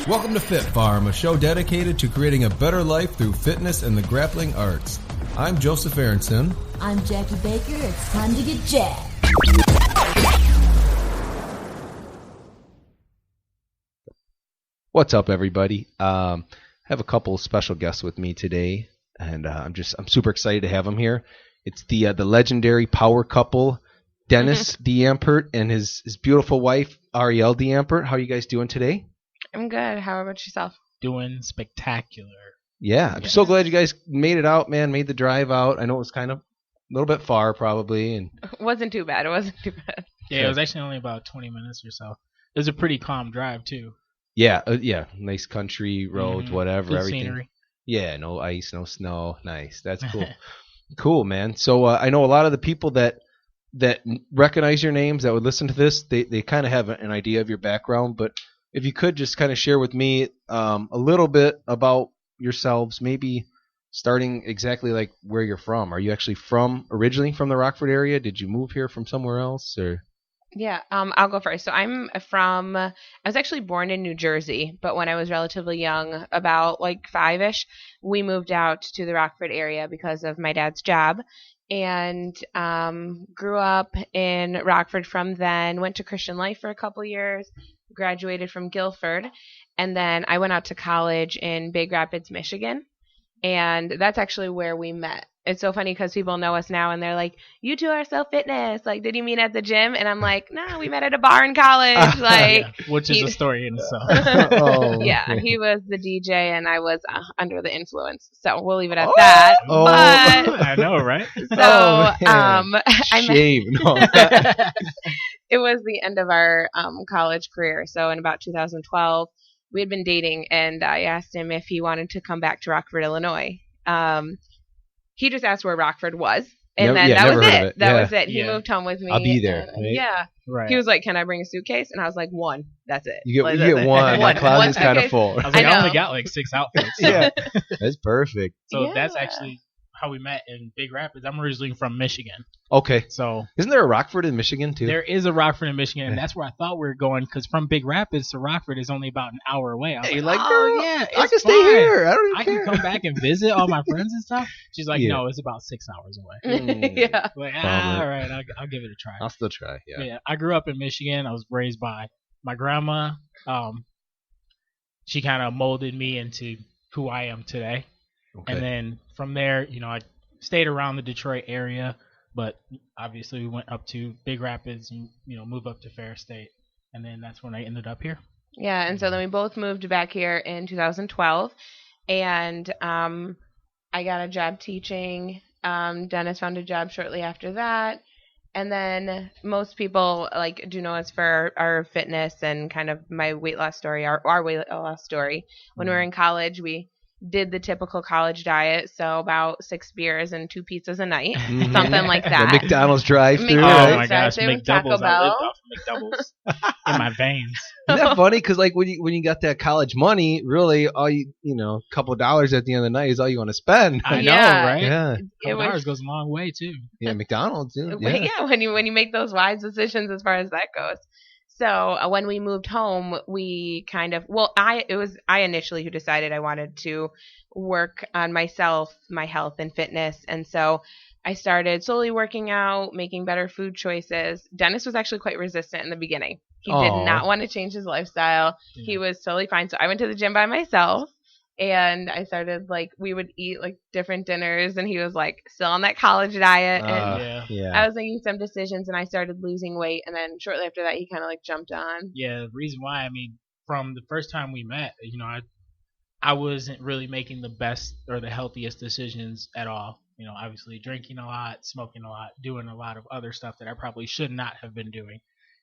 Welcome to Fit Farm, a show dedicated to creating a better life through fitness and the grappling arts. I'm Joseph Aronson. I'm Jackie Baker. It's time to get jacked. What's up, everybody? I have a couple special guests with me today, and I'm super excited to have them here. It's the legendary power couple, Dennis Deyampert and his beautiful wife, Arielle Deyampert. How are you guys doing today? I'm good. How about yourself? Doing spectacular. Yeah, I'm so glad you guys made it out, man. Made the drive out. I know it was kind of a little bit far, probably, and It wasn't too bad. Yeah, it was actually only about 20 minutes or so. It was a pretty calm drive too. yeah, nice country roads, whatever, Good everything. scenery. Yeah, no ice, no snow. Nice. That's cool. Cool, man. So I know a lot of the people that recognize your names that would listen to this, they kind of have an idea of your background, but if you could just kind of share with me a little bit about yourselves, maybe starting exactly like where you're from. Are you actually originally from the Rockford area? Did you move here from somewhere else, or? Yeah, I'll go first. So I was actually born in New Jersey, but when I was relatively young, about like 5-ish, we moved out to the Rockford area because of my dad's job, and grew up in Rockford from then, went to Christian Life for a couple years, graduated from Guilford, and then I went out to college in Big Rapids, Michigan, and that's actually where we met. It's so funny because people know us now and they're like, you two are so fitness. Like, did you meet at the gym? And I'm like, no, we met at a bar in college. Like, which is a story in itself. Yeah, he was the DJ and I was under the influence. So we'll leave it at that. Oh. But, I know, right? So, Shame. No. it was the end of our college career. So in about 2012, we had been dating and I asked him if he wanted to come back to Rockford, Illinois. He just asked where Rockford was, and then that was it. That was it. He moved home with me. I'll be there. And, right? Yeah. Right. He was like, "Can I bring a suitcase?" And I was like, "One. That's it." You Like, get one. My closet's kind of suitcase. full. I was like, I I, know. only got like 6 outfits. So. Yeah, that's perfect. So Yeah. that's actually how we met in Big Rapids. I'm originally from Michigan. Okay. So Isn't there a Rockford in Michigan too? there is a Rockford in Michigan, and that's where I thought we were going, because from Big Rapids to Rockford is only about an hour away. I was You're like, like, oh, girl, yeah, I it's can stay fine. here. I don't I even can care. come back and visit all my friends and stuff. She's like, Yeah. no, it's about 6 hours away. Yeah. Like, Bummer. all right, I'll give it a try. I'll still try. Yeah. Yeah, I grew up in Michigan. I was raised by my grandma. She kind of molded me into who I am today. Okay. And then from there, I stayed around the Detroit area, but obviously we went up to Big Rapids and, moved up to Fair State. And then that's when I ended up here. Yeah, and so then we both moved back here in 2012, and I got a job teaching. Dennis found a job shortly after that. And then most people do know us for our fitness and kind of my weight loss story, our weight loss story. When we were in college, we did the typical college diet, so about 6 beers and 2 pizzas a night, something like that. The McDonald's drive-through. Oh right? my gosh, drive-thru, Taco McDoubles! I Bell. lived off of McDoubles in my veins. Isn't that funny? Because when you got that college money, really all a couple of dollars at the end of the night is all you want to spend. I know, Yeah. right? Yeah. $1 goes a long way too. Yeah, McDonald's. Dude. Yeah, Yeah. when you make those wise decisions as far as that goes. So when we moved home, we kind of I initially who decided I wanted to work on myself, my health and fitness, and so I started slowly working out, making better food choices. Dennis was actually quite resistant in the beginning. He did not want to change his lifestyle. Yeah. He was totally fine. So I went to the gym by myself. And I started we would eat different dinners, and he was still on that college diet. And Yeah. I was making some decisions, and I started losing weight. And then shortly after that, he kind of jumped on. Yeah, the reason why, from the first time we met, I wasn't really making the best or the healthiest decisions at all. Obviously drinking a lot, smoking a lot, doing a lot of other stuff that I probably should not have been doing.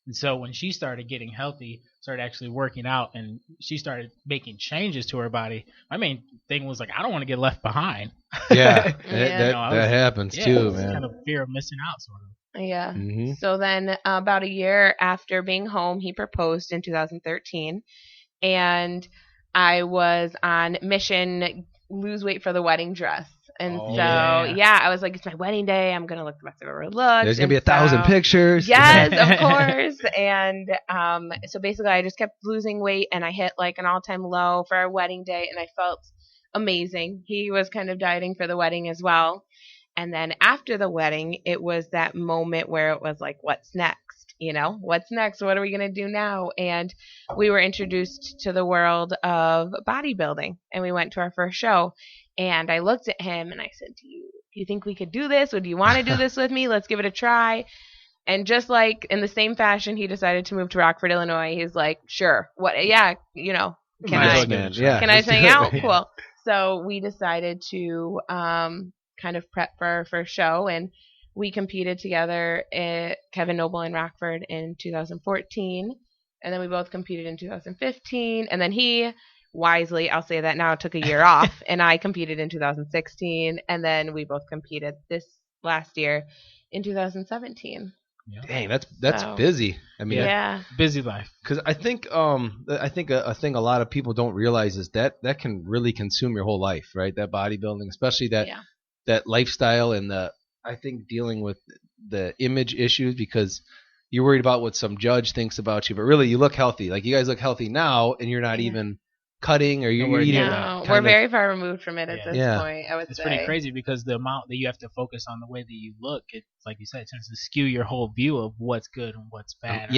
And so when she started getting healthy, started actually working out, and she started making changes to her body, my main thing was I don't want to get left behind. Yeah. Yeah. That happens too, it's man. kind of fear of missing out, sort of. Yeah. Mm-hmm. So then about a year after being home, he proposed in 2013. And I was on mission lose weight for the wedding dress. And Oh, so, yeah. I was like, it's my wedding day. I'm going to look the best I've ever looked. There's gonna And be 1,000 so- pictures. Yes, of course. And so basically, I just kept losing weight, and I hit like an all-time low for our wedding day, and I felt amazing. He was kind of dieting for the wedding as well. And then after the wedding, it was that moment where it was like, what's next? What's next? What are we going to do now? And we were introduced to the world of bodybuilding, and we went to our first show. And I looked at him and I said, do you think we could do this? Or do you want to do this with me? Let's give it a try. And just like in the same fashion, he decided to move to Rockford, Illinois. He's like, sure. What? Yeah. Can I just hang out? Cool. So we decided to kind of prep for our first show, and we competed together at Kevin Noble in Rockford in 2014. And then we both competed in 2015. And then he wisely, I'll say that now, took a year off, and I competed in 2016, and then we both competed this last year in 2017. Yeah. Dang, that's busy. I mean, busy life. Because I think a thing a lot of people don't realize is that can really consume your whole life, right? That bodybuilding, especially that lifestyle, and I think dealing with the image issues, because you're worried about what some judge thinks about you, but really you look healthy. Like, you guys look healthy now, and you're not even cutting, or you're eating. No, we're very far removed from it at this point, I would say. It's pretty crazy, because the amount that you have to focus on the way that you look, it's like you said, it tends to skew your whole view of what's good and what's bad.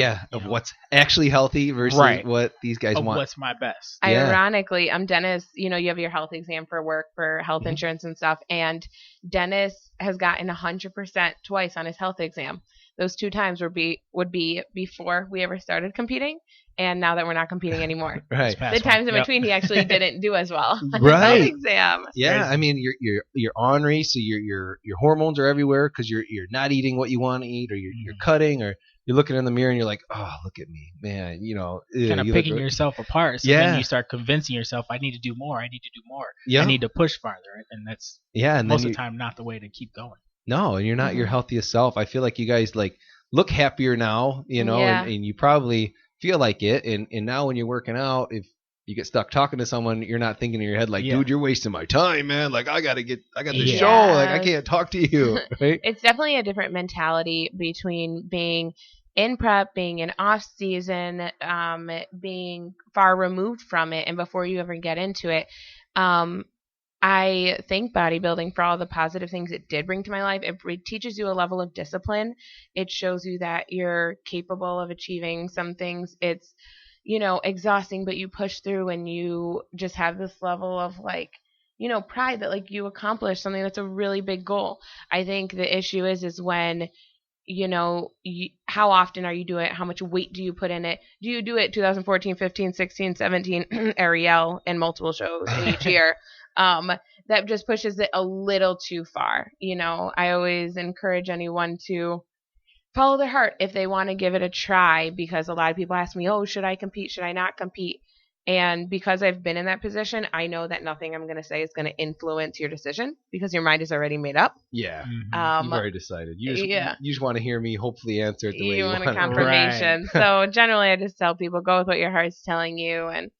What's actually healthy versus what these guys want. What's my best. Ironically, Dennis, you have your health exam for work for health insurance and stuff, and Dennis has gotten 100% twice on his health exam. Those 2 times would be before we ever started competing, and now that we're not competing anymore. Right. The times in between, he actually didn't do as well on his right. health exam. Yeah, I mean, you're ornery, so your hormones are everywhere, because you're not eating what you want to eat, or you're cutting, or you're looking in the mirror and you're like, oh, look at me, man. Kind of picking yourself apart. So then you start convincing yourself, I need to do more. I need to do more. I need to push farther. And that's most of the time not the way to keep going. No, and you're not your healthiest self. I feel like you guys look happier now, and you probably feel like it. And now when you're working out, if you get stuck talking to someone, you're not thinking in your head like, dude, you're wasting my time, man. Like, I got the show. Like, I can't talk to you. Right? It's definitely a different mentality between being in prep, being in off season, being far removed from it, and before you ever get into it. I thank bodybuilding for all the positive things it did bring to my life. It teaches you a level of discipline. It shows you that you're capable of achieving some things. It's, exhausting, but you push through, and you just have this level of pride that you accomplished something that's a really big goal. I think the issue is when, how often are you doing it? How much weight do you put in it? Do you do it 2014, 15, 16, 17, Arielle, and multiple shows in each year? That just pushes it a little too far. I always encourage anyone to follow their heart if they want to give it a try, because a lot of people ask me, oh, should I compete? Should I not compete? And because I've been in that position, I know that nothing I'm going to say is going to influence your decision, because your mind is already made up. Yeah. You've already decided. You just want to hear me hopefully answer it the way you want. You want a confirmation. Right. So generally I just tell people, go with what your heart's telling you, and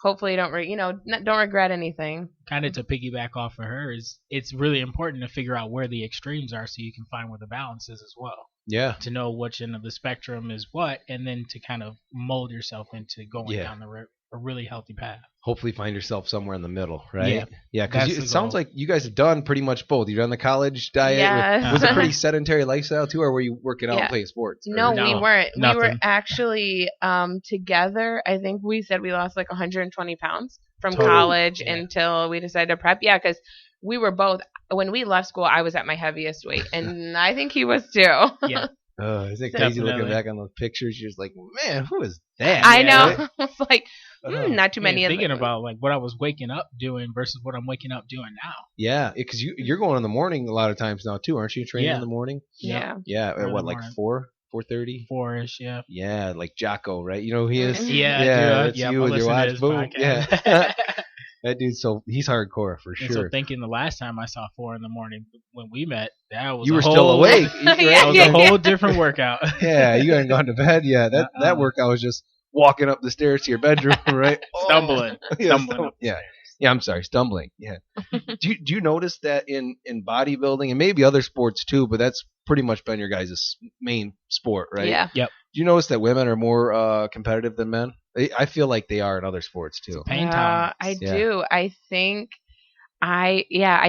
hopefully don't regret anything. Kind of to piggyback off of her, it's really important to figure out where the extremes are, so you can find where the balance is as well. Yeah. To know which end of the spectrum is what, and then to kind of mold yourself into going down a really healthy path. Hopefully find yourself somewhere in the middle, right? Yeah, because it sounds like you guys have done pretty much both. You've done the college diet. Yes. Was it pretty sedentary lifestyle too, or were you working out and playing sports? No, we weren't. Nothing. We were actually together. I think we said we lost 120 pounds from college until we decided to prep. Yeah, because we were both. When we left school, I was at my heaviest weight, and I think he was too. Yeah. Isn't it crazy looking back on those pictures? You're just like, man, who is that? I know. Right? It's like, not too many. Thinking about what I was waking up doing versus what I'm waking up doing now. Yeah, because you're going in the morning a lot of times now too, aren't you? Training in the morning. Yeah. Yeah. At what, 4:30? 4-ish. Yeah. Yeah, like Jocko, right? You know who he is. Yeah. That's you with your watch. Boom. Yeah. That dude's he's hardcore for sure. And so thinking the last time I saw 4 a.m. when we met, that was you were still awake. That was a whole different workout. Yeah, you hadn't gone to bed. Yeah, that workout was just walking up the stairs to your bedroom, right? Stumbling. Yeah. Yeah, I'm sorry, stumbling. Yeah. Do you notice that in bodybuilding and maybe other sports too, but that's pretty much been your guys' main sport, right? Yeah. Yep. Do you notice that women are more competitive than men? I feel like they are in other sports too. Pain tolerance. I Yeah. do. I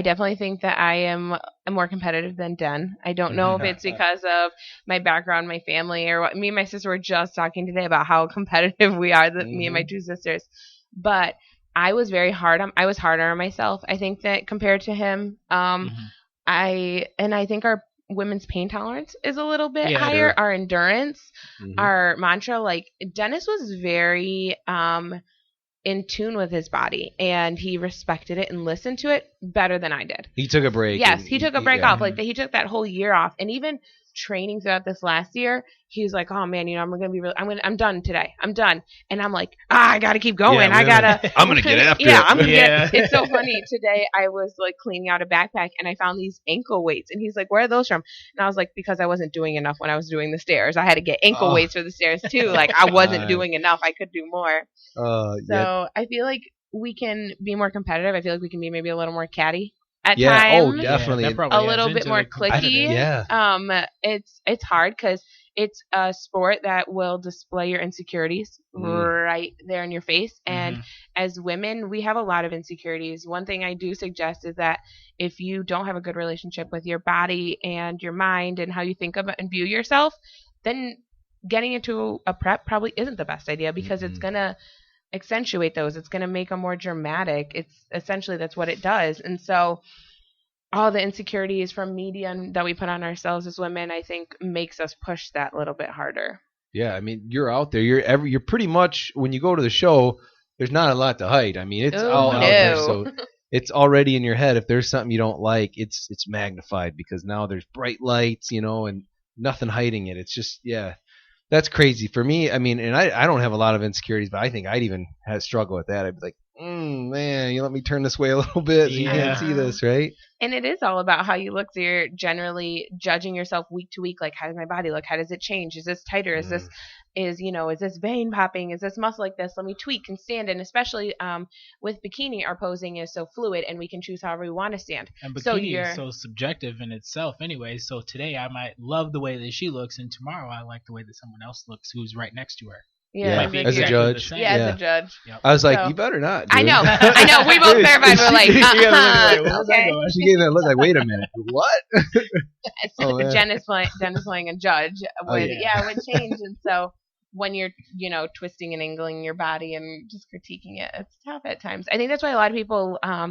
definitely think that I am more competitive than Den. I don't know if it's because of my background, my family, or what. Me and my sister were just talking today about how competitive we are, me and my two sisters. But I was I was harder on myself. I think that compared to him, I think our women's pain tolerance is a little bit higher. Sure. Our endurance, our mantra, like Dennis was very in tune with his body, and he respected it and listened to it better than I did. He took a break. Yes, he took a break yeah. off. Like he took that whole year off, and even training throughout this last year, he was like, "Oh man, I'm done today. I'm done." And I'm like, I gotta keep going. Yeah, I'm gonna get after it. I'm gonna get. It's so funny. Today I was like cleaning out a backpack, and I found these ankle weights, and he's like, "Where are those from?" And I was like, "Because I wasn't doing enough when I was doing the stairs. I had to get ankle weights for the stairs too. Like I wasn't doing enough. I could do more." So I feel like we can be more competitive. I feel like we can be maybe a little more catty at times. Oh, definitely. Yeah, a little bit more cliquey. It's hard because it's a sport that will display your insecurities right there in your face. And as women, we have a lot of insecurities. One thing I do suggest is that if you don't have a good relationship with your body and your mind and how you think about and view yourself, then getting into a prep probably isn't the best idea, because it's going to accentuate those. It's going to make them more dramatic. It's essentially, that's what it does. And so all the insecurities from media that we put on ourselves as women, I think makes us push that little bit harder. Yeah, I mean, you're out there. You're pretty much, when you go to the show, there's not a lot to hide. I mean, it's all out there. So it's already in your head. If there's something you don't like, it's magnified, because now there's bright lights, and nothing hiding it. It's just, that's crazy for me. I mean, and I don't have a lot of insecurities, but I think I'd even struggle with that. I'd be like, man, you let me turn this way a little bit so you can't see this, right? And it is all about how you look. So you're generally judging yourself week to week. Like, how does my body look? How does it change? Is this tighter? Is this is this vein popping? Is this muscle like this? Let me tweak and stand. And especially with bikini, our posing is so fluid, and we can choose however we want to stand. And bikini is so subjective in itself anyway. So today I might love the way that she looks, and tomorrow I like the way that someone else looks who's right next to her. Yeah, as a judge. As a judge. Yep. I was like, you better not, dude. I know. We both verified. We're like, okay. She gave that look like, wait a minute, what? Jen is playing a judge. It would change. And so when you're, twisting and angling your body and just critiquing it, it's tough at times. I think that's why a lot of people, I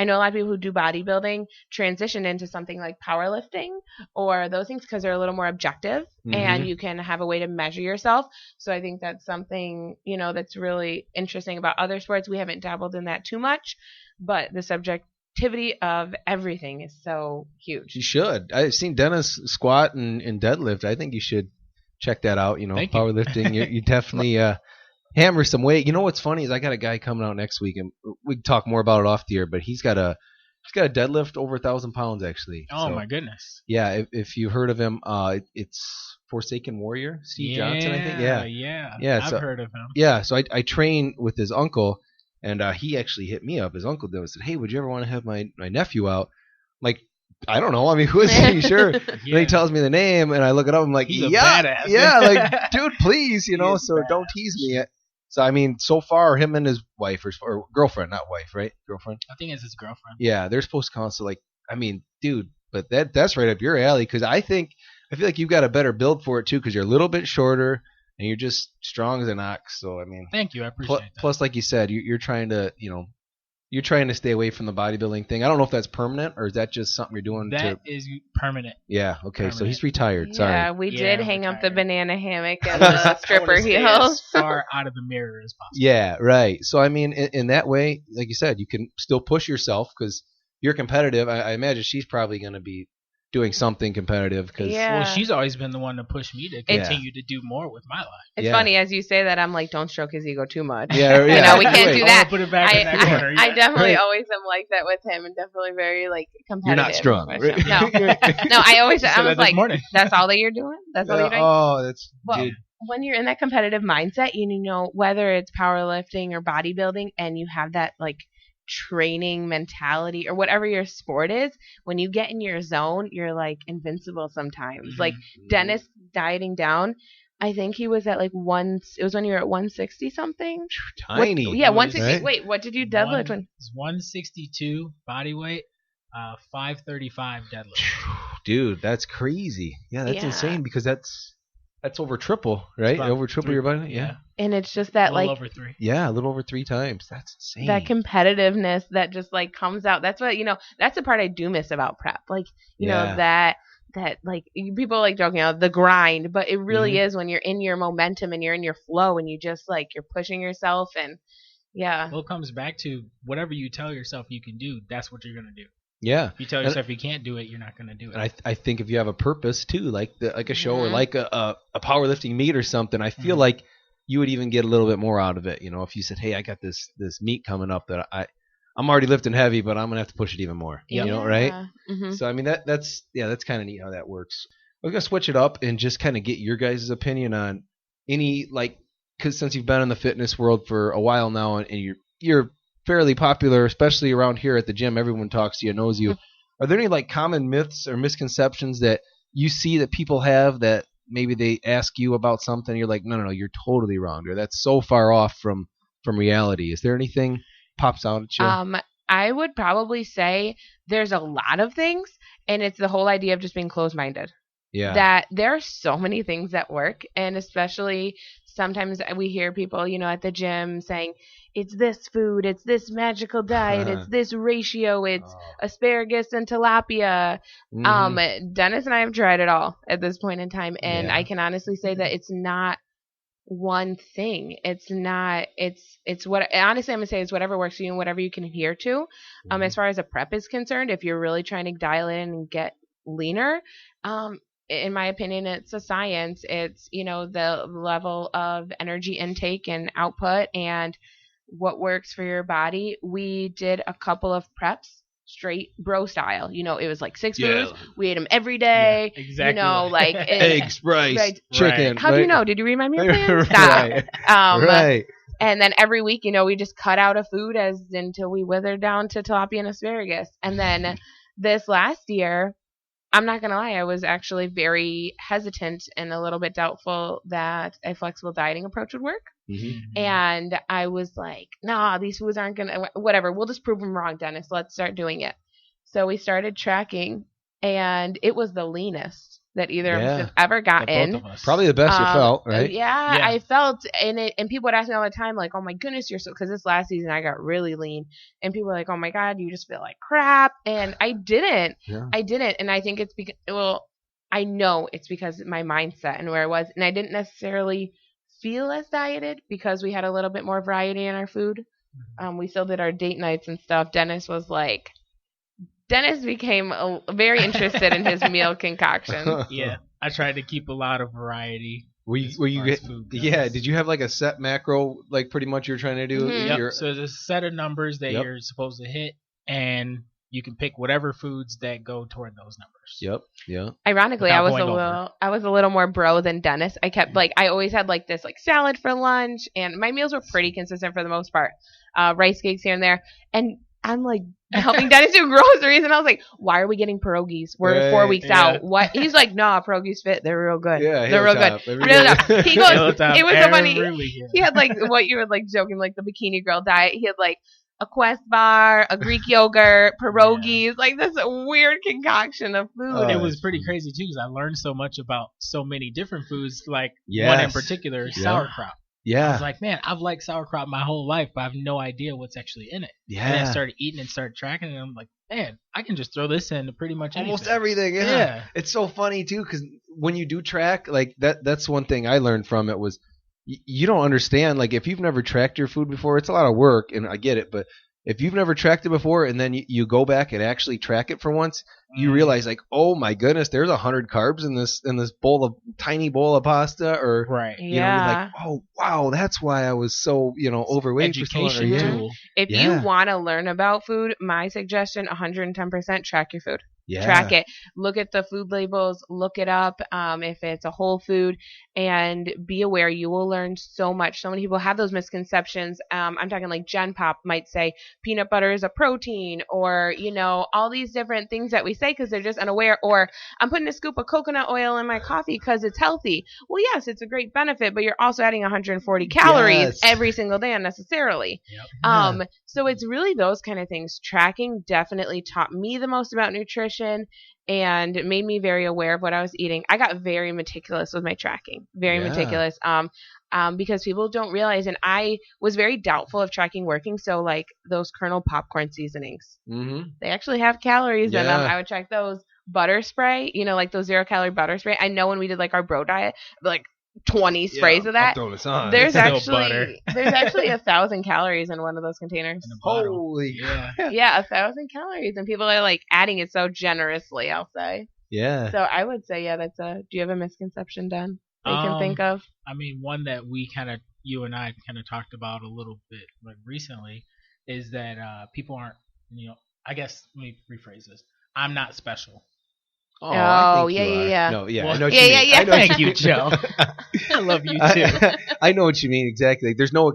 know a lot of people who do bodybuilding transition into something like powerlifting or those things, because they're a little more objective and you can have a way to measure yourself. So I think that's something, that's really interesting about other sports. We haven't dabbled in that too much, but the subjectivity of everything is so huge. You should. I've seen Dennis squat and deadlift. I think you should check that out. Powerlifting. You definitely hammer some weight. What's funny is I got a guy coming out next week, and we can talk more about it off the air. But he's got a deadlift over 1,000 pounds actually. Oh, so, my goodness. Yeah, if you heard of him, it's Forsaken Warrior, Steve Johnson, I think. Yeah. I've heard of him. Yeah, so I train with his uncle, and he actually hit me up. His uncle did. Said, "Hey, would you ever want to have my nephew out?" Like, I don't know. I mean, who is he? Sure. Then he tells me the name, and I look it up. I'm like, he's a badass. Yeah, like, dude, please, so don't tease me. So, I mean, so far, him and his wife, or girlfriend, not wife, right? Girlfriend? I think it's his girlfriend. Yeah, they're supposed to come. So, like, I mean, dude, but that's right up your alley, because I feel like you've got a better build for it, too, because you're a little bit shorter, and you're just strong as an ox. So, I mean. Thank you. I appreciate that. Plus, like you said, you're trying to, you're trying to stay away from the bodybuilding thing. I don't know if that's permanent, or is that just something you're doing? That is permanent. Yeah, okay, permanent. So he's retired. Sorry. Yeah, we did hang up the banana hammock and the stripper heels. As far out of the mirror as possible. Yeah, right. So, I mean, in that way, like you said, you can still push yourself because you're competitive. I imagine she's probably going to be doing something competitive. Well, she's always been the one to push me to continue to do more with my life. It's funny, as you say that, I'm like, don't stroke his ego too much. Yeah. We can't do that. Put it back in that corner. I definitely always am like that with him, and definitely very competitive. You're not strong. No, I was like, that's all that you're doing? That's all you're doing? Oh, that's dude. When you're in that competitive mindset, whether it's powerlifting or bodybuilding, and you have that training mentality or whatever your sport is, when you get in your zone, you're like invincible sometimes. Like Dennis dieting down, I think he was at like it was when you were at 160 something. Tiny. 160. Right? Wait, what did you deadlift when? It's 162 body weight, 535 deadlift. Dude, that's crazy. Yeah, that's Yeah. insane because that's over triple, right? Over triple your body weight. Yeah. And it's just that A little like over 3. Yeah, a little over 3 times. That's insane. that competitiveness that just like comes out. That's what, that's the part I do miss about prep. Like, you know, that like people like joking out the grind, but it really is when you're in your momentum and you're in your flow and you just like you're pushing yourself and Well, it comes back to whatever you tell yourself you can do, that's what you're gonna do. Yeah. If you tell yourself you can't do it, you're not gonna do it. And I think if you have a purpose too, like a show or like a powerlifting meet or something, I feel like you would even get a little bit more out of it. You know, if you said, "Hey, I got this meet coming up that I'm already lifting heavy, but I'm gonna have to push it even more." You know, right? Mm-hmm. So I mean that's kind of neat how that works. We're gonna switch it up and just kind of get your guys' opinion on any because since you've been in the fitness world for a while now and you're fairly popular, especially around here at the gym. Everyone talks to you, knows you. Are there any like common myths or misconceptions that you see that people have that maybe they ask you about something, you're like, no, you're totally wrong, or that's so far off from reality? Is there anything pops out at you? I would probably say there's a lot of things, and it's the whole idea of just being closed-minded. Yeah. That there are so many things that work, and especially sometimes we hear people, at the gym saying, it's this food, it's this magical diet, it's this ratio, it's asparagus and tilapia. Dennis and I have tried it all at this point in time, and I can honestly say that it's not one thing. It's not, it's what, honestly, I'm going to say it's whatever works for you and whatever you can adhere to. As far as a prep is concerned, if you're really trying to dial in and get leaner, in my opinion, it's a science. It's, the level of energy intake and output and what works for your body. We did a couple of preps straight bro style. It was like 6 foods. We ate them every day. Yeah, exactly. Like eggs, rice, chicken. How do you know? Did you read my meal plan? Stop. Right. And then every week, we just cut out a food until we withered down to tilapia and asparagus. And then this last year, I'm not going to lie, I was actually very hesitant and a little bit doubtful that a flexible dieting approach would work. And I was like, nah, these foods aren't going to, whatever. We'll just prove them wrong, Dennis. Let's start doing it. So we started tracking, and it was the leanest that either of us have ever gotten. Probably the best you felt, right? Yeah, I felt, and people would ask me all the time, like, oh my goodness, you're so, because this last season I got really lean, and people were like, oh my God, you just feel like crap, and I didn't. And I think it's because, I know it's because of my mindset and where I was, and I didn't necessarily feel as dieted because we had a little bit more variety in our food. We still did our date nights and stuff. Dennis became very interested in his meal concoction. Yeah, I tried to keep a lot of variety. Did you have like a set macro, like pretty much you're trying to do? Yep. So there's a set of numbers that you're supposed to hit, and you can pick whatever foods that go toward those numbers. Yep. Ironically, I was a little more bro than Dennis. I kept I always had like this like salad for lunch, and my meals were pretty consistent for the most part. Rice cakes here and there, and I'm like helping Dennis do groceries, and I was like, why are we getting pierogies? We're 4 weeks out. What? He's like, nah, pierogies fit. They're real good. Yeah, they're real good. No. He goes, it was so funny. He had like what you were like joking, like the bikini girl diet. He had like a Quest bar, a Greek yogurt, pierogies, like this weird concoction of food. It was pretty crazy too, because I learned so much about so many different foods. Like one in particular, sauerkraut. Yeah. I was like, man, I've liked sauerkraut my whole life, but I have no idea what's actually in it. Yeah. And then I started eating and started tracking it, and I'm like, man, I can just throw this into pretty much anything. Almost everything, yeah. It's so funny, too, because when you do track, like, that's one thing I learned from it was you don't understand. Like, if you've never tracked your food before, it's a lot of work, and I get it, but if you've never tracked it before and then you go back and actually track it for once, you realize like, oh my goodness, there's 100 carbs in this tiny bowl of pasta, or you know, like, oh wow, that's why I was so overweight. Education tool. If you want to learn about food, my suggestion: 110% track your food. Yeah. Track it. Look at the food labels. Look it up if it's a whole food, and be aware. You will learn so much. So many people have those misconceptions. I'm talking like Gen Pop might say peanut butter is a protein, or all these different things that we say because they're just unaware. Or I'm putting a scoop of coconut oil in my coffee because it's healthy. Well, yes, it's a great benefit, but you're also adding 140 calories every single day unnecessarily. Yep. So it's really those kind of things. Tracking definitely taught me the most about nutrition and made me very aware of what I was eating. I got very meticulous with my tracking, very meticulous. Because people don't realize, and I was very doubtful of tracking working. So like those Kernel popcorn seasonings, they actually have calories in them. I would check those. Butter spray, like those 0-calorie butter spray. I know when we did like our bro diet, like 20 sprays of that. There's actually 1,000 calories in one of those containers. Holy yeah, 1,000 calories, and people are like adding it so generously. I'll say. Yeah. So I would say, that's a. Do you have a misconception, Dan, that you can think of? I mean, one that you and I kind of talked about a little bit like recently is that people aren't. I guess let me rephrase this. I'm not special. Oh, yeah. No, yeah. Well, I know what you mean. Yeah. Thank you, Joe. I love you too. I know what you mean exactly. There's no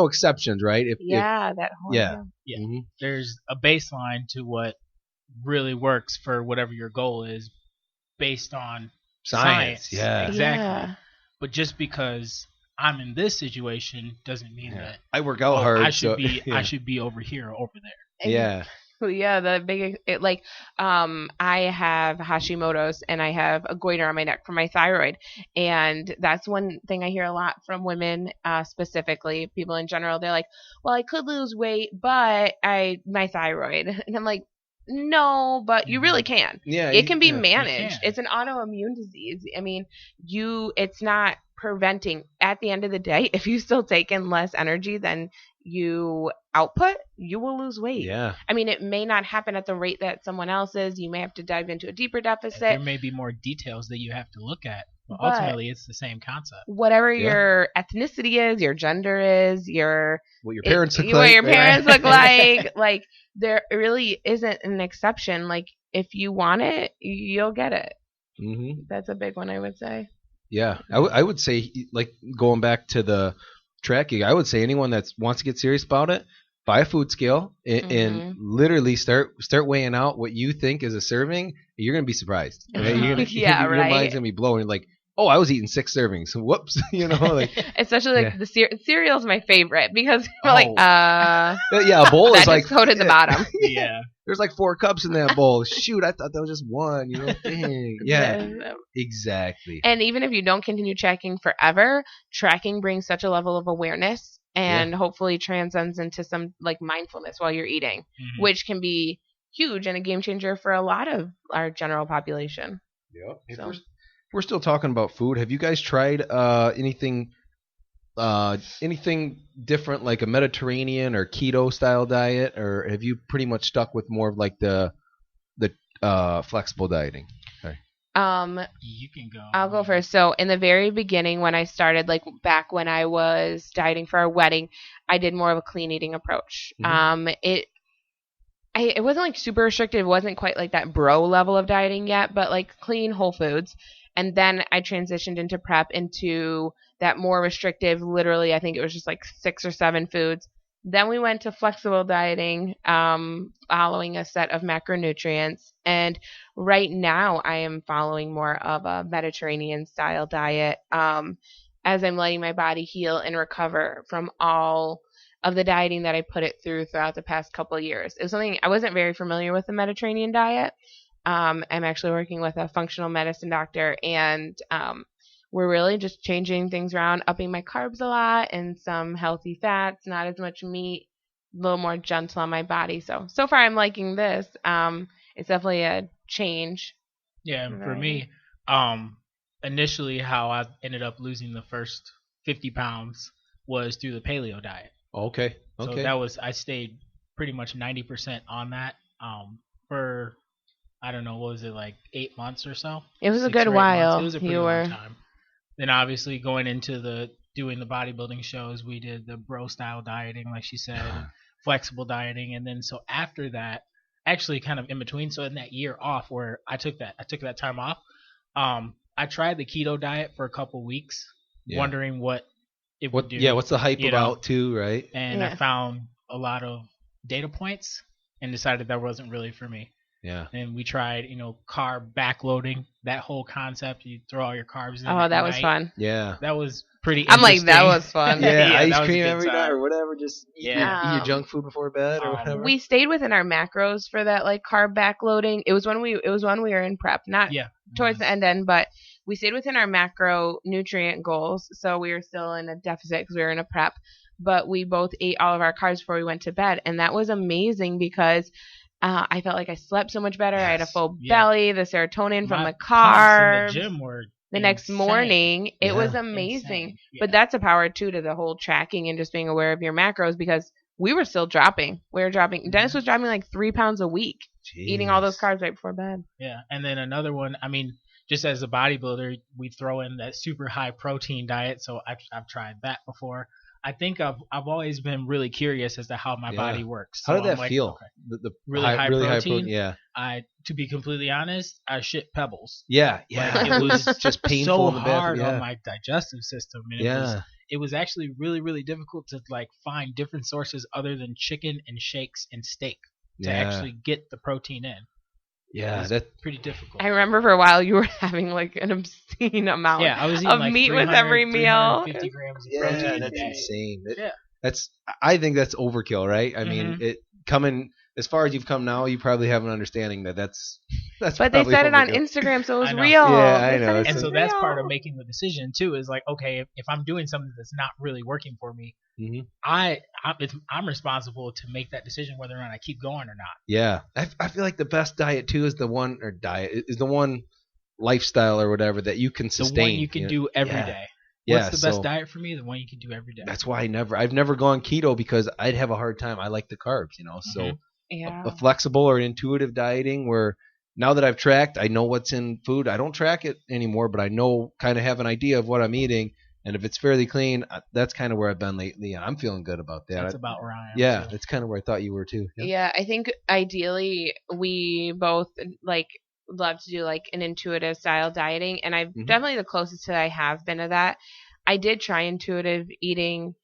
exceptions, right? That whole Yeah. There's a baseline to what really works for whatever your goal is, based on science. Yeah, exactly. Yeah. But just because I'm in this situation doesn't mean that I work out hard. I should be over here or over there. Yeah. Yeah, the big I have Hashimoto's and I have a goiter on my neck for my thyroid, and that's one thing I hear a lot from women, specifically people in general. They're like, "Well, I could lose weight, but my thyroid," and I'm like, "No, but you really can. Yeah, it can be managed. It's an autoimmune disease. I mean, it's not preventing. At the end of the day, if you still take in less energy than you output, you will lose weight. Yeah. I mean, it may not happen at the rate that someone else is. You may have to dive into a deeper deficit. There may be more details that you have to look at. But ultimately, it's the same concept. Whatever your ethnicity is, your gender is, what your parents look like. What your parents look like. Like, there really isn't an exception. Like, if you want it, you'll get it. Mm-hmm. That's a big one, I would say. Yeah. I would say, like, going back to the tracking, I would say anyone that wants to get serious about it, buy a food scale and literally start weighing out what you think is a serving. You're gonna be surprised. Right? Your mind's gonna be blowing. Like, oh, I was eating 6 servings. Whoops, like especially like the cereal's my favorite because you're like, yeah, a bowl is like coated the bottom. Yeah. There's like 4 cups in that bowl. Shoot, I thought that was just one. Dang. Yeah, exactly. And even if you don't continue tracking forever, tracking brings such a level of awareness and hopefully transcends into some like mindfulness while you're eating, which can be huge and a game changer for a lot of our general population. Yep. So. We're still talking about food. Have you guys tried anything different, like a Mediterranean or keto style diet, or have you pretty much stuck with more of like the flexible dieting? Okay. You can go. I'll go first. So in the very beginning, when I started, like back when I was dieting for our wedding, I did more of a clean eating approach. It wasn't like super restrictive. It wasn't quite like that bro level of dieting yet, but like clean whole foods. And then I transitioned into prep into that more restrictive, literally, I think it was just like 6 or 7 foods. Then we went to flexible dieting, following a set of macronutrients. And right now I am following more of a Mediterranean style diet, as I'm letting my body heal and recover from all of the dieting that I put it throughout the past couple of years. It was something I wasn't very familiar with, the Mediterranean diet. I'm actually working with a functional medicine doctor, and we're really just changing things around, upping my carbs a lot and some healthy fats, not as much meat, a little more gentle on my body. So far I'm liking this. It's definitely a change. Yeah, and for me, initially how I ended up losing the first 50 pounds was through the paleo diet. Okay. So that was, I stayed pretty much 90% on that for, I don't know, what was it, like 8 months or so? It was a good while. It was a pretty long time. Then obviously going into doing the bodybuilding shows, we did the bro style dieting, like she said, flexible dieting. And then so after that, actually kind of in between. So in that year off where I took that time off, I tried the keto diet for a couple weeks, wondering what it would do. Yeah, what's the hype about too, right? And I found a lot of data points and decided that wasn't really for me. Yeah. And we tried, carb backloading, that whole concept. You throw all your carbs in. Oh, that was fun. Yeah. That was pretty I'm interesting. like, that was fun. Yeah, that ice was a cream good every time. night or whatever. Just eat your junk food before bed or whatever. We stayed within our macros for that like carb backloading. It was when we were in prep, not towards the end, but we stayed within our macronutrient goals. So we were still in a deficit because we were in a prep, but we both ate all of our carbs before we went to bed, and that was amazing because I felt like I slept so much better. I had a full belly, the serotonin from the carbs. In the gym were the next morning, it was amazing. But that's a power too to the whole tracking and just being aware of your macros, because we were still dropping. Dennis was dropping like 3 pounds a week, eating all those carbs right before bed. Yeah, and then another one, I mean, just as a bodybuilder, we throw in that super high protein diet. So I've tried that before. I think I've always been really curious as to how my body works. So how did that feel? Okay, The really high protein. Yeah. To be completely honest, I shit pebbles. Yeah. Like, it was just painful so in the bathroom. hard on my digestive system. And it was actually really, really difficult to like find different sources other than chicken and shakes and steak to actually get the protein in. Yeah, that's pretty difficult. I remember for a while you were having like an obscene amount I was eating of like meat with every meal. 50 grams of protein. That's insane. Yeah. I think that's overkill, right? I mean, coming as far as you've come now, you probably have an understanding that's. But they said it on Instagram, so it was real. Yeah, I know. And so that's part of making the decision too. Is like, okay, if I'm doing something that's not really working for me, I'm responsible to make that decision whether or not I keep going or not. Yeah, I feel like the best diet too is the one lifestyle or whatever that you can sustain. The one you can do every day. What's the best diet for me? The one you can do every day. That's why I've never gone keto, because I'd have a hard time. I like the carbs, So a flexible or intuitive dieting where now that I've tracked, I know what's in food. I don't track it anymore, but I kind of have an idea of what I'm eating. And if it's fairly clean, that's kind of where I've been lately. And I'm feeling good about that. That's about where I am. Yeah, that's kind of where I thought you were too. Yeah, I think ideally we both love to do like an intuitive style dieting, and I've definitely the closest that I have been to that. I did try intuitive eating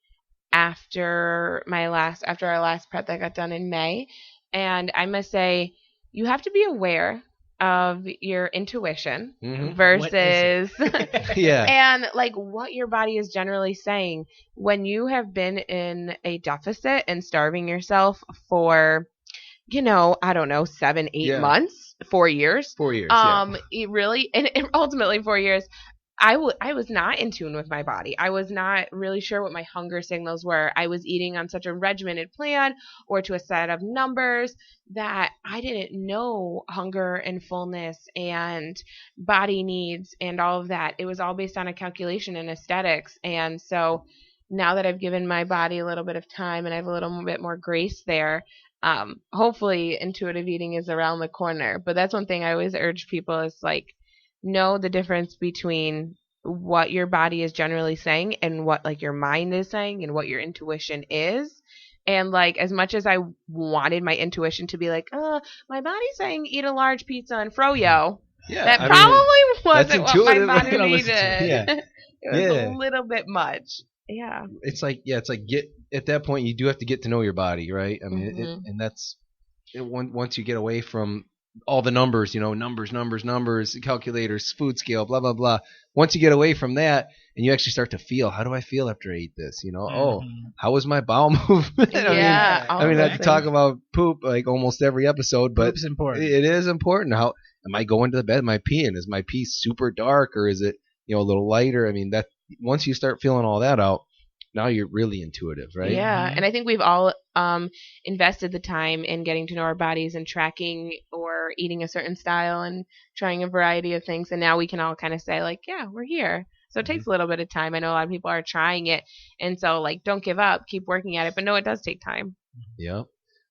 after our last prep that got done in May, and I must say you have to be aware of your intuition versus and like what your body is generally saying when you have been in a deficit and starving yourself for I don't know, 7-8 months, 4 years. 4 years. It really, and ultimately 4 years. I was not in tune with my body. I was not really sure what my hunger signals were. I was eating on such a regimented plan or to a set of numbers that I didn't know hunger and fullness and body needs and all of that. It was all based on a calculation and aesthetics. And so now that I've given my body a little bit of time and I have a little bit more grace there, hopefully intuitive eating is around the corner. But that's one thing I always urge people is like, know the difference between what your body is generally saying and what like your mind is saying and what your intuition is. And like, as much as I wanted my intuition to be like, my body's saying eat a large pizza and froyo, that probably wasn't what my body needed. It was a little bit much. Yeah. It's like get at that point you do have to get to know your body, right? I mean, and that's once you get away from all the numbers, numbers, calculators, food scale, blah, blah, blah. Once you get away from that and you actually start to feel, how do I feel after I eat this? Oh, how was my bowel movement? I mean, I talk about poop like almost every episode, but Poop's important. It is important. How am I going to the bed? Am I peeing? Is my pee super dark or is it, a little lighter? I mean, that once you start feeling all that out, now you're really intuitive, right? Yeah, and I think we've all invested the time in getting to know our bodies and tracking or eating a certain style and trying a variety of things. And now we can all kind of say like, yeah, we're here. So it takes a little bit of time. I know a lot of people are trying it. And so like, don't give up, keep working at it. But no, it does take time. Yeah.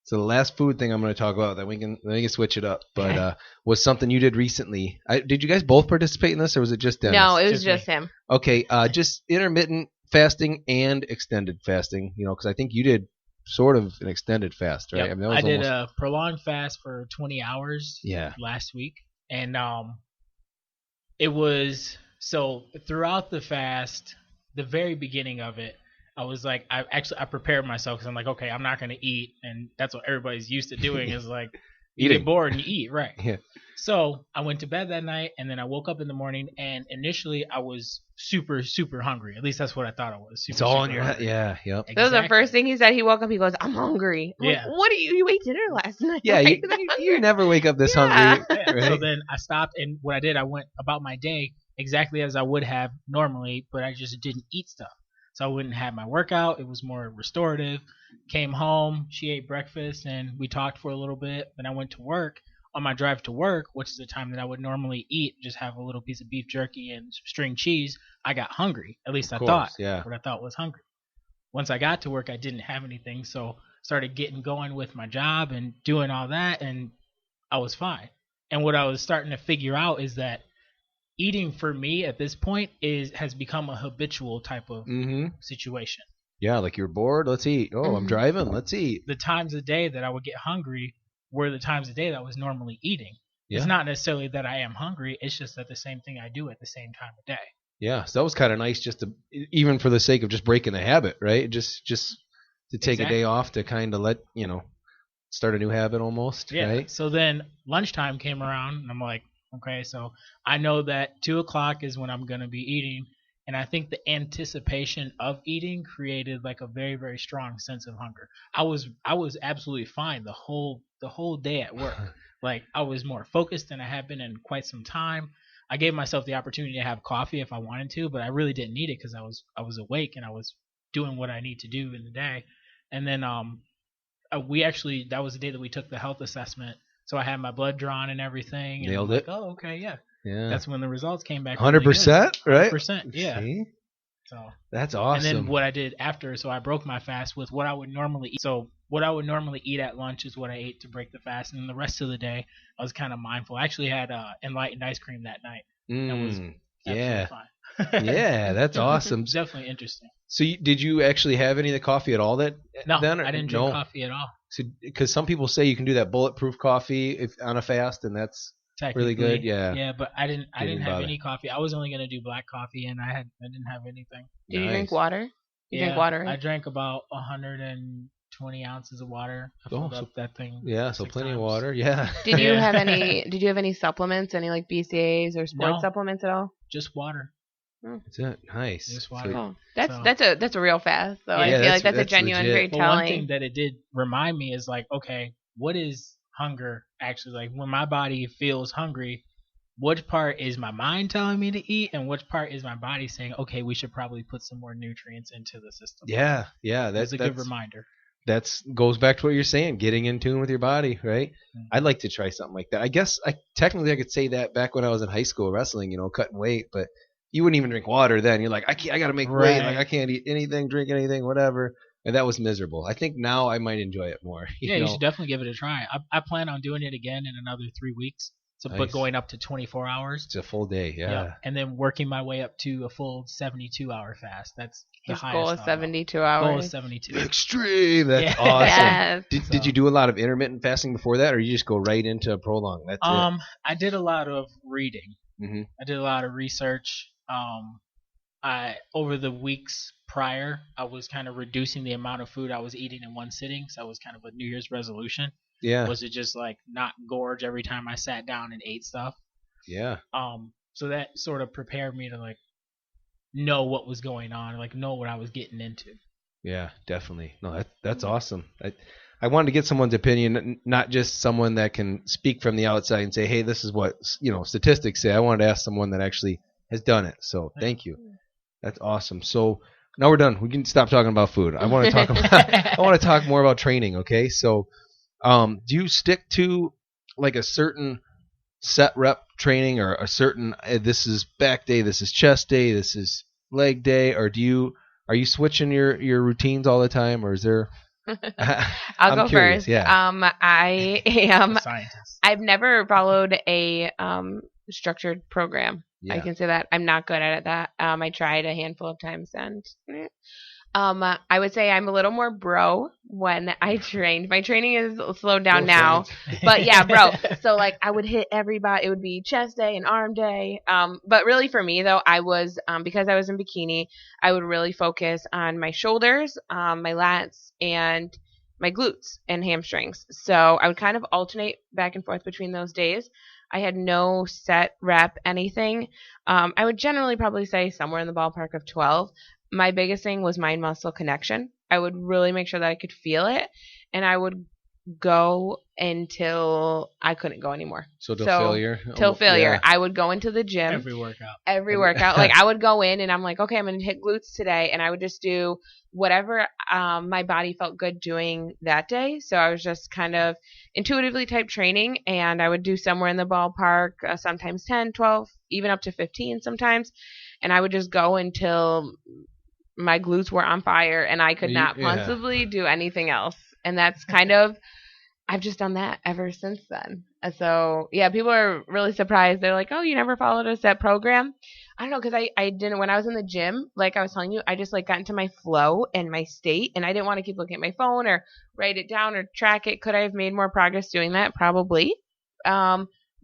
So the last food thing I'm going to talk about that we can switch it up, but was something you did recently. Did you guys both participate in this or was it just Dennis? No, it was just him. Okay. Just intermittent fasting and extended fasting, because I think you did sort of an extended fast, right? Yep. I mean, that was I did almost, a prolonged fast for 20 hours last week. And it was, so throughout the fast, the very beginning of it, I was like, I prepared myself because I'm like, okay, I'm not going to eat. And that's what everybody's used to doing is like, you get bored and you eat, right? Yeah. So I went to bed that night, and then I woke up in the morning, and initially I was super, super hungry. At least that's what I thought I was. It's all in your head. Yeah, yep. That was the first thing he said. He woke up. He goes, "I'm hungry." I'm Yeah. like, what do you ate dinner last night? Yeah, you never wake up this hungry. Yeah. Right? So then I stopped, and what I did, I went about my day exactly as I would have normally, but I just didn't eat stuff. So I wouldn't have my workout. It was more restorative. Came home, she ate breakfast, and we talked for a little bit. Then I went to work. On my drive to work, which is the time that I would normally eat, just have a little piece of beef jerky and string cheese, I got hungry. At least I thought. Yeah. What I thought was hungry. Once I got to work, I didn't have anything, so started getting going with my job and doing all that, and I was fine. And what I was starting to figure out is that eating for me at this point has become a habitual type of situation. Yeah, like you're bored, let's eat. Oh, I'm driving, let's eat. The times a day that I would get hungry were the times a day that I was normally eating. Yeah. It's not necessarily that I am hungry. It's just that the same thing I do at the same time of day. Yeah, so that was kind of nice, just to, even for the sake of just breaking the habit, right? Just to take a day off to kind of let start a new habit almost. Yeah. Right? So then lunchtime came around, and I'm like, okay, so I know that 2:00 is when I'm gonna be eating, and I think the anticipation of eating created like a very, very strong sense of hunger. I was absolutely fine the whole day at work. Like I was more focused than I had been in quite some time. I gave myself the opportunity to have coffee if I wanted to, but I really didn't need it because I was awake and I was doing what I need to do in the day. And then that was the day that we took the health assessment. So I had my blood drawn and everything. And Nailed I'm it. Like, oh, okay, yeah. Yeah. That's when the results came back. 100%, right? 100%, yeah. See? So that's awesome. And then what I did after, so I broke my fast with what I would normally eat. So what I would normally eat at lunch is what I ate to break the fast, and then the rest of the day I was kind of mindful. I actually had enlightened ice cream that night. That was yeah. fine. Yeah, that's awesome. Definitely interesting. So did you actually have any of the coffee at all then? No, I didn't drink coffee at all. Because some people say you can do that bulletproof coffee on a fast, and that's really good. Yeah. Yeah, but I didn't have any coffee. I was only gonna do black coffee, and I didn't have anything. Did you drink water? Drink water? Right? I drank about 120 ounces of water. I filled up that thing. Yeah, so plenty of water. Yeah. Did you have any supplements? Any like BCAAs or sports supplements at all? Just water. That's it. Nice. Just water. Oh, that's a real fast. So I feel like that's a genuine, legit. very But telling. one thing that it did remind me is like, okay, what is hunger actually like? When my body feels hungry, which part is my mind telling me to eat, and which part is my body saying, okay, we should probably put some more nutrients into the system? Yeah. That's a good reminder. That goes back to what you're saying, getting in tune with your body, right? Mm-hmm. I'd like to try something like that. I guess I could say that back when I was in high school wrestling, cutting weight, but you wouldn't even drink water then. You're like, I got to make weight. Like I can't eat anything, drink anything, whatever. And that was miserable. I think now I might enjoy it more. You should definitely give it a try. I plan on doing it again in another 3 weeks. So, nice. But going up to 24 hours. It's a full day, yeah. And then working my way up to a full 72-hour fast. That's the His highest. Goal is 72 hours. Goal is 72. Extreme. That's awesome. Yes. Did you do a lot of intermittent fasting before that, or you just go right into prolong? That's it. I did a lot of reading. Mm-hmm. I did a lot of research. Over the weeks prior, I was kind of reducing the amount of food I was eating in one sitting. So it was kind of a New Year's resolution. Yeah. Was it just like not gorge every time I sat down and ate stuff? Yeah. So that sort of prepared me to like know what was going on, like know what I was getting into. Yeah, definitely. No, that's awesome. I wanted to get someone's opinion, not just someone that can speak from the outside and say, hey, this is what statistics say. I wanted to ask someone that actually has done it. So thank you. That's awesome. So now we're done. We can stop talking about food. I want to talk more about training. Okay. So, do you stick to like a certain set rep training, or a certain, this is back day, this is chest day, this is leg day, or are you switching your routines all the time, or is there? I'll go curious, first. Yeah. I am. Scientist. I've never followed a structured program. Yeah. I can say that I'm not good at that. I tried a handful of times, and I would say I'm a little more bro when I trained. My training is slowed down now, but yeah, bro. So like I would hit everybody. It would be chest day and arm day. But really for me though, I was because I was in bikini, I would really focus on my shoulders, my lats, and my glutes and hamstrings. So I would kind of alternate back and forth between those days. I had no set rep anything. I would generally probably say somewhere in the ballpark of 12. My biggest thing was mind muscle connection. I would really make sure that I could feel it, and I would go until I couldn't go anymore. So failure? Till failure. Yeah. I would go into the gym. Every workout. Like I would go in and I'm like, okay, I'm going to hit glutes today, and I would just do whatever my body felt good doing that day. So I was just kind of intuitively type training, and I would do somewhere in the ballpark, sometimes 10, 12, even up to 15 sometimes, and I would just go until my glutes were on fire and I could not possibly do anything else. And that's kind of, I've just done that ever since then. And so, yeah, people are really surprised. They're like, oh, you never followed a set program? I don't know, because I didn't, when I was in the gym, like I was telling you, I just like got into my flow and my state, and I didn't want to keep looking at my phone or write it down or track it. Could I have made more progress doing that? Probably.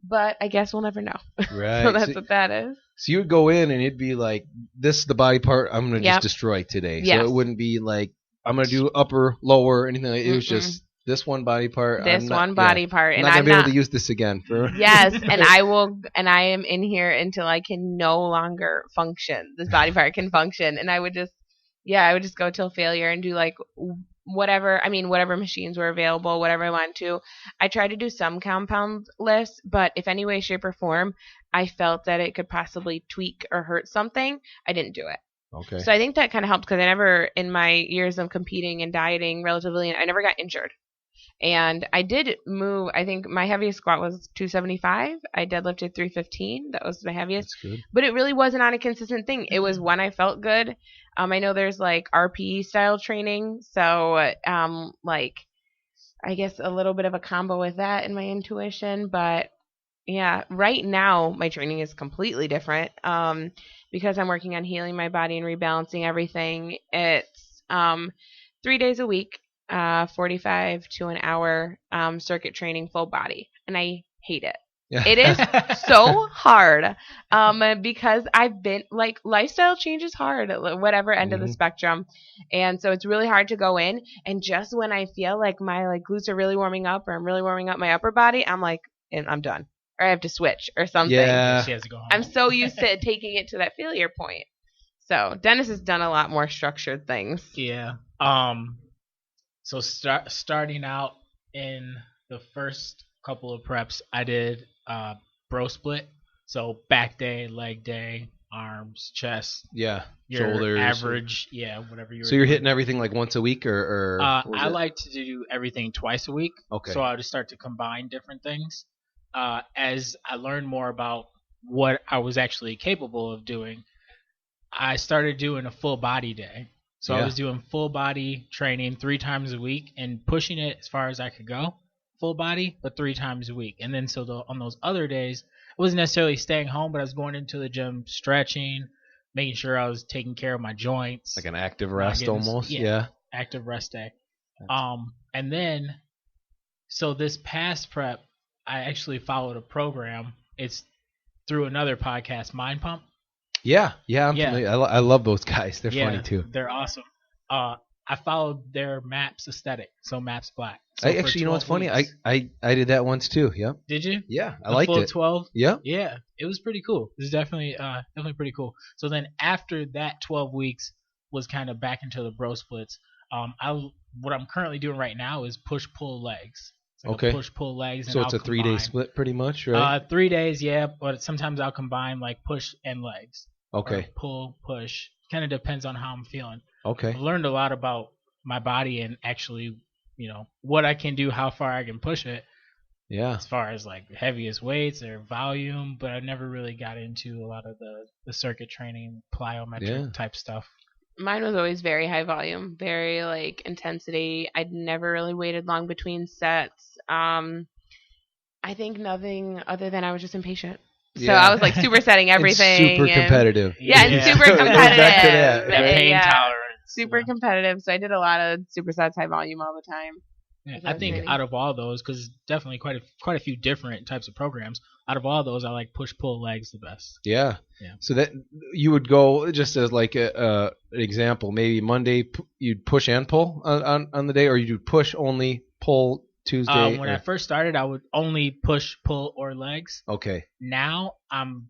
But I guess we'll never know. Right. So that's what that is. So you would go in and it'd be like, this is the body part I'm going to just destroy today. Yes. So it wouldn't be like, I'm going to do upper, lower, anything like that. It was just this one body part. This one body part. And I'm not going to be able to use this again. Yes, and I am in here until I can no longer function. This body part can function. And I would just go till failure and do like whatever machines were available, whatever I wanted to. I tried to do some compound lifts, but if any way, shape, or form I felt that it could possibly tweak or hurt something, I didn't do it. Okay. So I think that kind of helped, because I never, in my years of competing and dieting relatively, I never got injured. And I did move, I think my heaviest squat was 275. I deadlifted 315. That was my heaviest. That's good. But it really wasn't on a consistent thing. It was when I felt good. I know there's like RPE style training. So like I guess a little bit of a combo with that in my intuition. But yeah, right now my training is completely different because I'm working on healing my body and rebalancing everything. It's 3 days a week. 45 to an hour circuit training full body, and I hate it. Yeah. It is so hard because I've been like, lifestyle change is hard at whatever end of the spectrum, and so it's really hard to go in, and just when I feel like my like glutes are really warming up or I'm really warming up my upper body, I'm like, and I'm done, or I have to switch or something. Yeah. She has to go home. I'm so used to taking it to that failure point. So Dennis has done a lot more structured things. Yeah. So starting out in the first couple of preps, I did bro split. So back day, leg day, arms, chest. Yeah. Your Shoulders. Average. Whatever you were So you're doing. hitting everything like once a week or I like to do everything twice a week. Okay. So I would start to combine different things. As I learned more about what I was actually capable of doing, I started doing a full body day. So I was doing full body training 3 times a week and pushing it as far as I could go, full body, but 3 times a week. And then on those other days, I wasn't necessarily staying home, but I was going into the gym, stretching, making sure I was taking care of my joints. like an active rest almost. Yeah. Active rest day. And then, so this past prep, I actually followed a program. It's through another podcast, Mind Pump. Yeah, I'm familiar. I love those guys. They're funny too. They're awesome. I followed their MAPS aesthetic, so MAPS Black. So I actually, you know what's funny? I did that once too. Yep. Did you? Yeah, I liked it. 12. Yeah. Yeah, it was pretty cool. It was definitely pretty cool. So then after that 12 weeks was kind of back into the bro splits. What I'm currently doing right now is push pull legs. Like okay. Push pull legs. And so it's a 3-day split, pretty much, right? 3 days, yeah. But sometimes I'll combine like push and legs. Okay. Or pull, push. Kind of depends on how I'm feeling. Okay. I've learned a lot about my body and actually, what I can do, how far I can push it. Yeah. As far as like heaviest weights or volume, but I never really got into a lot of the circuit training, plyometric type stuff. Mine was always very high volume, very like intensity. I'd never really waited long between sets. I think nothing other than I was just impatient. So I was like supersetting everything. Super competitive. And super competitive. Back to that, The pain tolerance. super competitive. So I did a lot of supersets, high volume all the time. Yeah, That's I think fascinating. out of all those, because definitely quite a few different types of programs. Out of all those, I like push pull legs the best. Yeah. Yeah. So that you would go just as like an example. Maybe Monday you'd push and pull on the day, or you'd push only, pull Tuesday. When I first started, I would only push, pull, or legs. Okay. Now I'm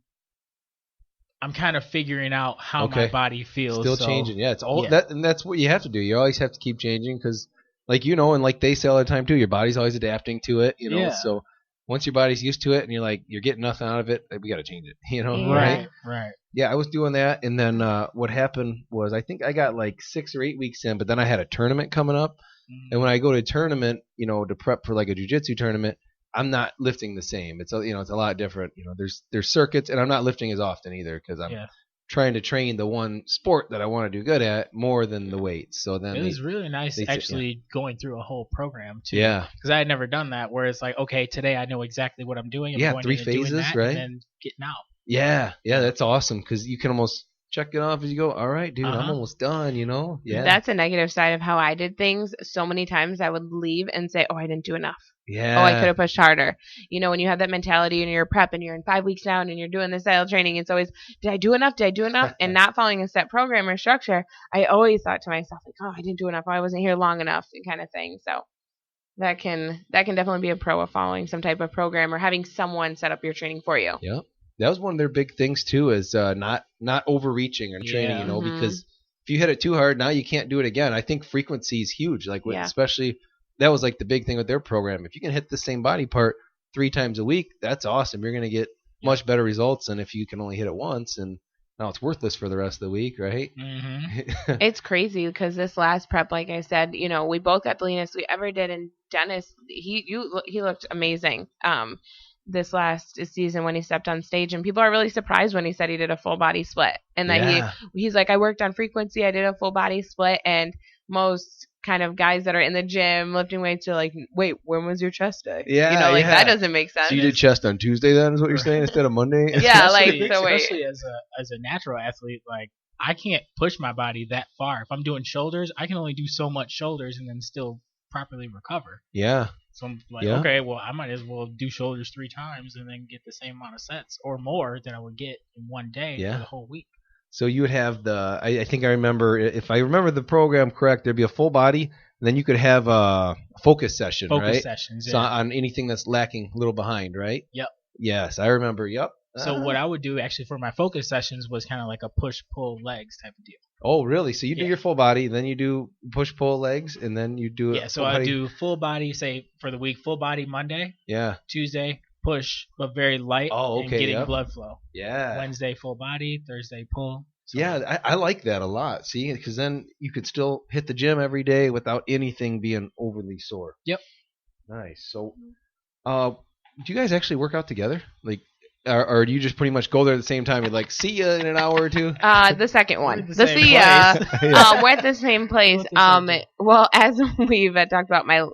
kind of figuring out how Okay. my body feels. Still so, changing. Yeah. It's all yeah. that, and that's what you have to do. You always have to keep changing because, like and like they say all the time too, your body's always adapting to it. Yeah. So once your body's used to it, and you're getting nothing out of it, we got to change it. Yeah. Right? Right. Yeah, I was doing that, and then what happened was I think I got like 6 or 8 weeks in, but then I had a tournament coming up, and when I go to a tournament, to prep for like a jiu-jitsu tournament, I'm not lifting the same. It's it's a lot different. There's circuits, and I'm not lifting as often either because I'm trying to train the one sport that I want to do good at more than the weights. So then it was really nice actually going through a whole program too. Yeah, because I had never done that. Where it's like, okay, today I know exactly what I'm doing. I'm going 3 in and doing phases, that, right? And then getting out. Yeah, that's awesome because you can almost check it off as you go. All right, dude, I'm almost done. Yeah. That's a negative side of how I did things. So many times I would leave and say, "Oh, I didn't do enough. Yeah. Oh, I could have pushed harder." When you have that mentality and you're prep and you're in 5 weeks down and you're doing this style training, it's always, did I do enough? Did I do enough? And not following a set program or structure, I always thought to myself, like, oh, I didn't do enough. Oh, I wasn't here long enough, kind of thing. So that can definitely be a pro of following some type of program or having someone set up your training for you. Yep. That was one of their big things too, is not overreaching or training, because if you hit it too hard, now you can't do it again. I think frequency is huge, especially that was like the big thing with their program. If you can hit the same body part 3 times a week, that's awesome. You're going to get much better results than if you can only hit it once, and now it's worthless for the rest of the week, right? Mm-hmm. It's crazy because this last prep, like I said, we both got the leanest we ever did, and Dennis, he looked amazing. This last season when he stepped on stage, and people are really surprised when he said he did a full body split, and that he's like, I worked on frequency, I did a full body split, and most kind of guys that are in the gym lifting weights are like, wait, when was your chest day? That doesn't make sense. So you did chest on Tuesday then, is what you're saying, instead of Monday? Yeah, especially as a natural athlete, like I can't push my body that far. If I'm doing shoulders, I can only do so much shoulders and then still properly recover. Yeah. So I'm like, okay, well, I might as well do shoulders 3 times and then get the same amount of sets or more than I would get in one day for the whole week. So you would have I think I remember, if I remember the program correct, there'd be a full body, and then you could have a focus session, right? Focus sessions, yeah. So on anything that's lacking a little behind, right? Yep. Yes, I remember, yep. So what I would do actually for my focus sessions was kind of like a push-pull legs type of deal. Oh, really? So you do your full body, then you do push-pull legs, and then you do so I do full body, say, for the week, full body Monday. Yeah. Tuesday, push, but very light and getting blood flow. Yeah. Wednesday, full body. Thursday, pull. Yeah, I like that a lot. See, because then you could still hit the gym every day without anything being overly sore. Yep. Nice. So, do you guys actually work out together? Like, or do you just pretty much go there at the same time? You're like, see ya in an hour or two? The second one. The see same ya. Yeah. We're at the same place. Well, as we've talked about my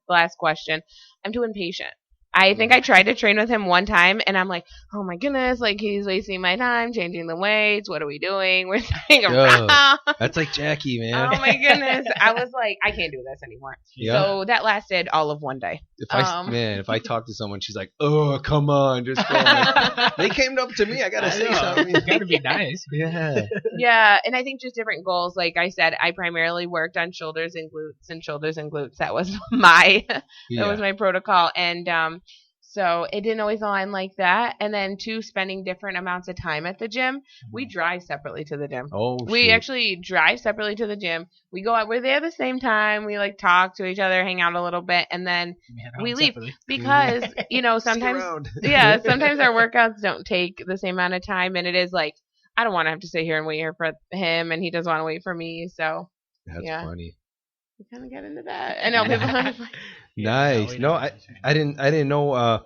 last question, I'm too impatient. I think I tried to train with him one time, and I'm like, oh my goodness, like he's wasting my time changing the weights. What are we doing? We're sitting around. That's like Jackie, man. Oh my goodness. I was like, I can't do this anymore. Yeah. So that lasted all of one day. If I talk to someone, she's like, oh, come on, just go. They came up to me. I got to say something. You got to be nice. Yeah. Yeah, and I think just different goals. Like I said, I primarily worked on shoulders and glutes. That was my protocol, and so it didn't always align like that. And then spending different amounts of time at the gym. We drive separately to the gym. We actually drive separately to the gym. We go out. We're there at the same time. We talk to each other, hang out a little bit, and then we leave because sometimes sometimes our workouts don't take the same amount of time, and it is like, I don't want to have to sit here and wait here for him, and he doesn't want to wait for me. So that's funny. We kind of get into that. I know people are like, nice. No, I didn't know.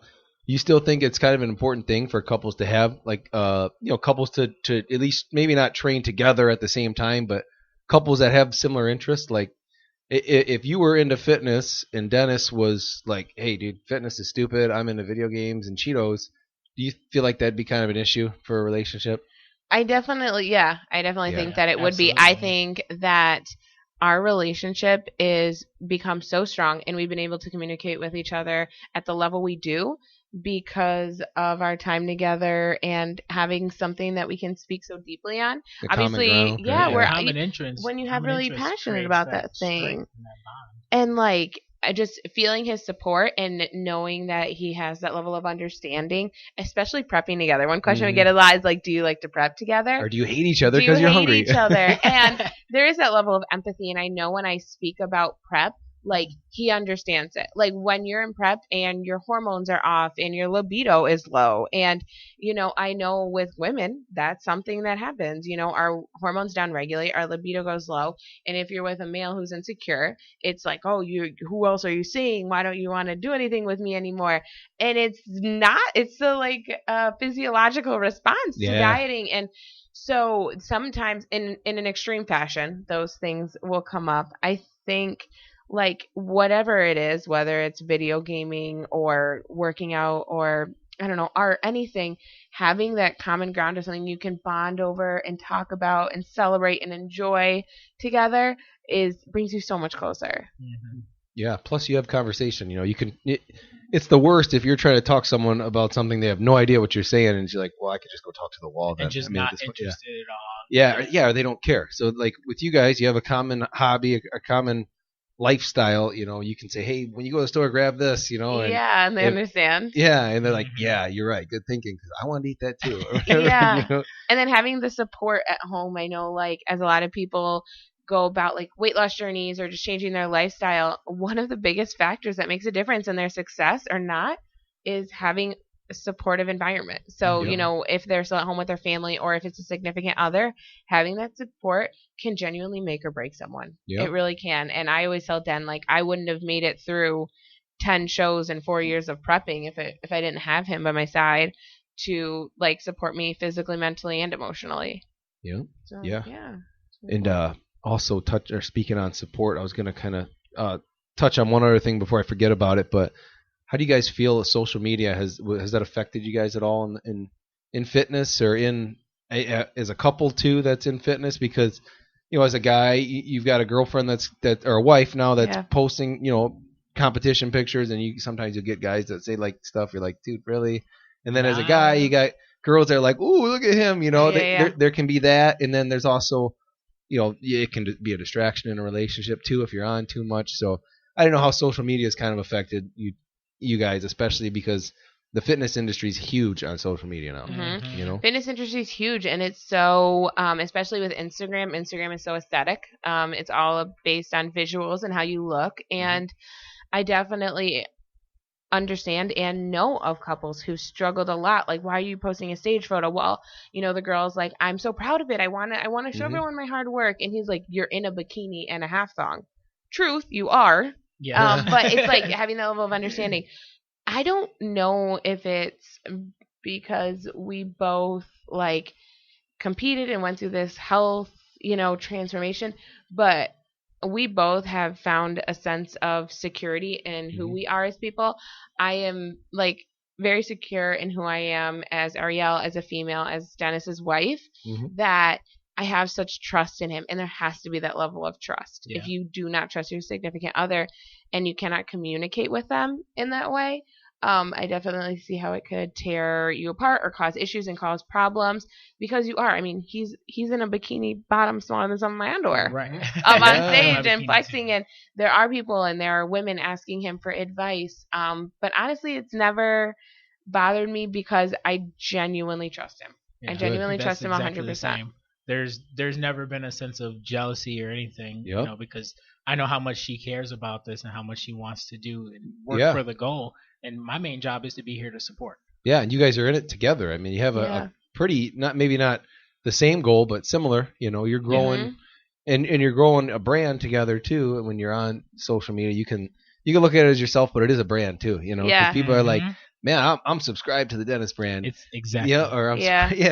You still think it's kind of an important thing for couples to have, like, couples to at least maybe not train together at the same time, but couples that have similar interests. Like, if you were into fitness and Dennis was like, hey, dude, fitness is stupid. I'm into video games and Cheetos. Do you feel like that'd be kind of an issue for a relationship? I definitely think that it would be. Absolutely. I think that our relationship is become so strong, and we've been able to communicate with each other at the level we do because of our time together and having something that we can speak so deeply on. The common Obviously, ground, right? we're common interest. when you have common really interest passionate creates about that strength thing. in that bond. And like I just feeling his support and knowing that he has that level of understanding, especially prepping together. One question we get a lot is like, do you like to prep together? Or do you hate each other Do you because you're hate hungry? each other? And there is that level of empathy, and I know when I speak about prep, like he understands it. Like when you're in prep and your hormones are off and your libido is low, and I know with women that's something that happens. Our hormones downregulate, our libido goes low, and if you're with a male who's insecure, it's like, oh, who else are you seeing? Why don't you want to do anything with me anymore? And it's not. It's the like physiological response to dieting. And so sometimes in an extreme fashion, those things will come up. I think like whatever it is, whether it's video gaming or working out or I don't know, art, anything, having that common ground or something you can bond over and talk about and celebrate and enjoy together brings you so much closer. Mm-hmm. Yeah. Plus, you have conversation. You can. It's the worst if you're trying to talk to someone about something they have no idea what you're saying, and you're like, "Well, I could just go talk to the wall." And just not interested at all. Yeah, or they don't care. So, like with you guys, you have a common hobby, a common lifestyle. You can say, "Hey, when you go to the store, grab this." And they understand. Yeah, and they're like, "Yeah, you're right. Good thinking. Because I want to eat that too." Yeah. And then having the support at home. I know, like as a lot of people go about like weight loss journeys or just changing their lifestyle, one of the biggest factors that makes a difference in their success or not is having a supportive environment. So, if they're still at home with their family or if it's a significant other, having that support can genuinely make or break someone. It really can. And I always tell Den, like, I wouldn't have made it through 10 shows and 4 years of prepping if I didn't have him by my side to like support me physically, mentally, and emotionally. Yeah. So, yeah. And also speaking on support, I was going to kind of touch on one other thing before I forget about it, but how do you guys feel social media has that affected you guys at all in fitness or as a couple too that's in fitness? Because as a guy, you've got a girlfriend or a wife now that's posting competition pictures, and sometimes you'll get guys that say like stuff you're like, dude, really? And then as a guy, you got girls that are like, ooh, look at him, there can be that, and then there's also it can be a distraction in a relationship too if you're on too much. So I don't know how social media has kind of affected you guys, especially because the fitness industry is huge on social media now. Mm-hmm. Fitness industry is huge, and it's so, especially with Instagram. Instagram is so aesthetic. It's all based on visuals and how you look, and I definitely understand and know of couples who struggled a lot. Like, why are you posting a stage photo? Well, the girl's like, I'm so proud of it. I want to show everyone my hard work. And he's like, you're in a bikini and a half thong. Truth, you are. Yeah. But it's like having that level of understanding. I don't know if it's because we both like competed and went through this health, transformation, but we both have found a sense of security in who we are as people. I am like very secure in who I am as Arielle, as a female, as Dennis's wife, that I have such trust in him, and there has to be that level of trust. Yeah. If you do not trust your significant other and you cannot communicate with them in that way, I definitely see how it could tear you apart or cause issues and cause problems because you are. I mean, he's in a bikini bottom smaller than some of my underwear. Right. On stage and flexing, and there are people and there are women asking him for advice. But honestly, it's never bothered me because I genuinely trust him. Yeah, I genuinely trust him 100%. There's never been a sense of jealousy or anything, because I know how much she cares about this and how much she wants to do and work for the goal. And my main job is to be here to support. Yeah, and you guys are in it together. I mean, you have a pretty, maybe not the same goal, but similar. You're growing, and you're growing a brand together too. And when you're on social media, you can look at it as yourself, but it is a brand too. 'Cause people are like, man, I'm subscribed to the Dennis brand. It's exactly. Yeah, or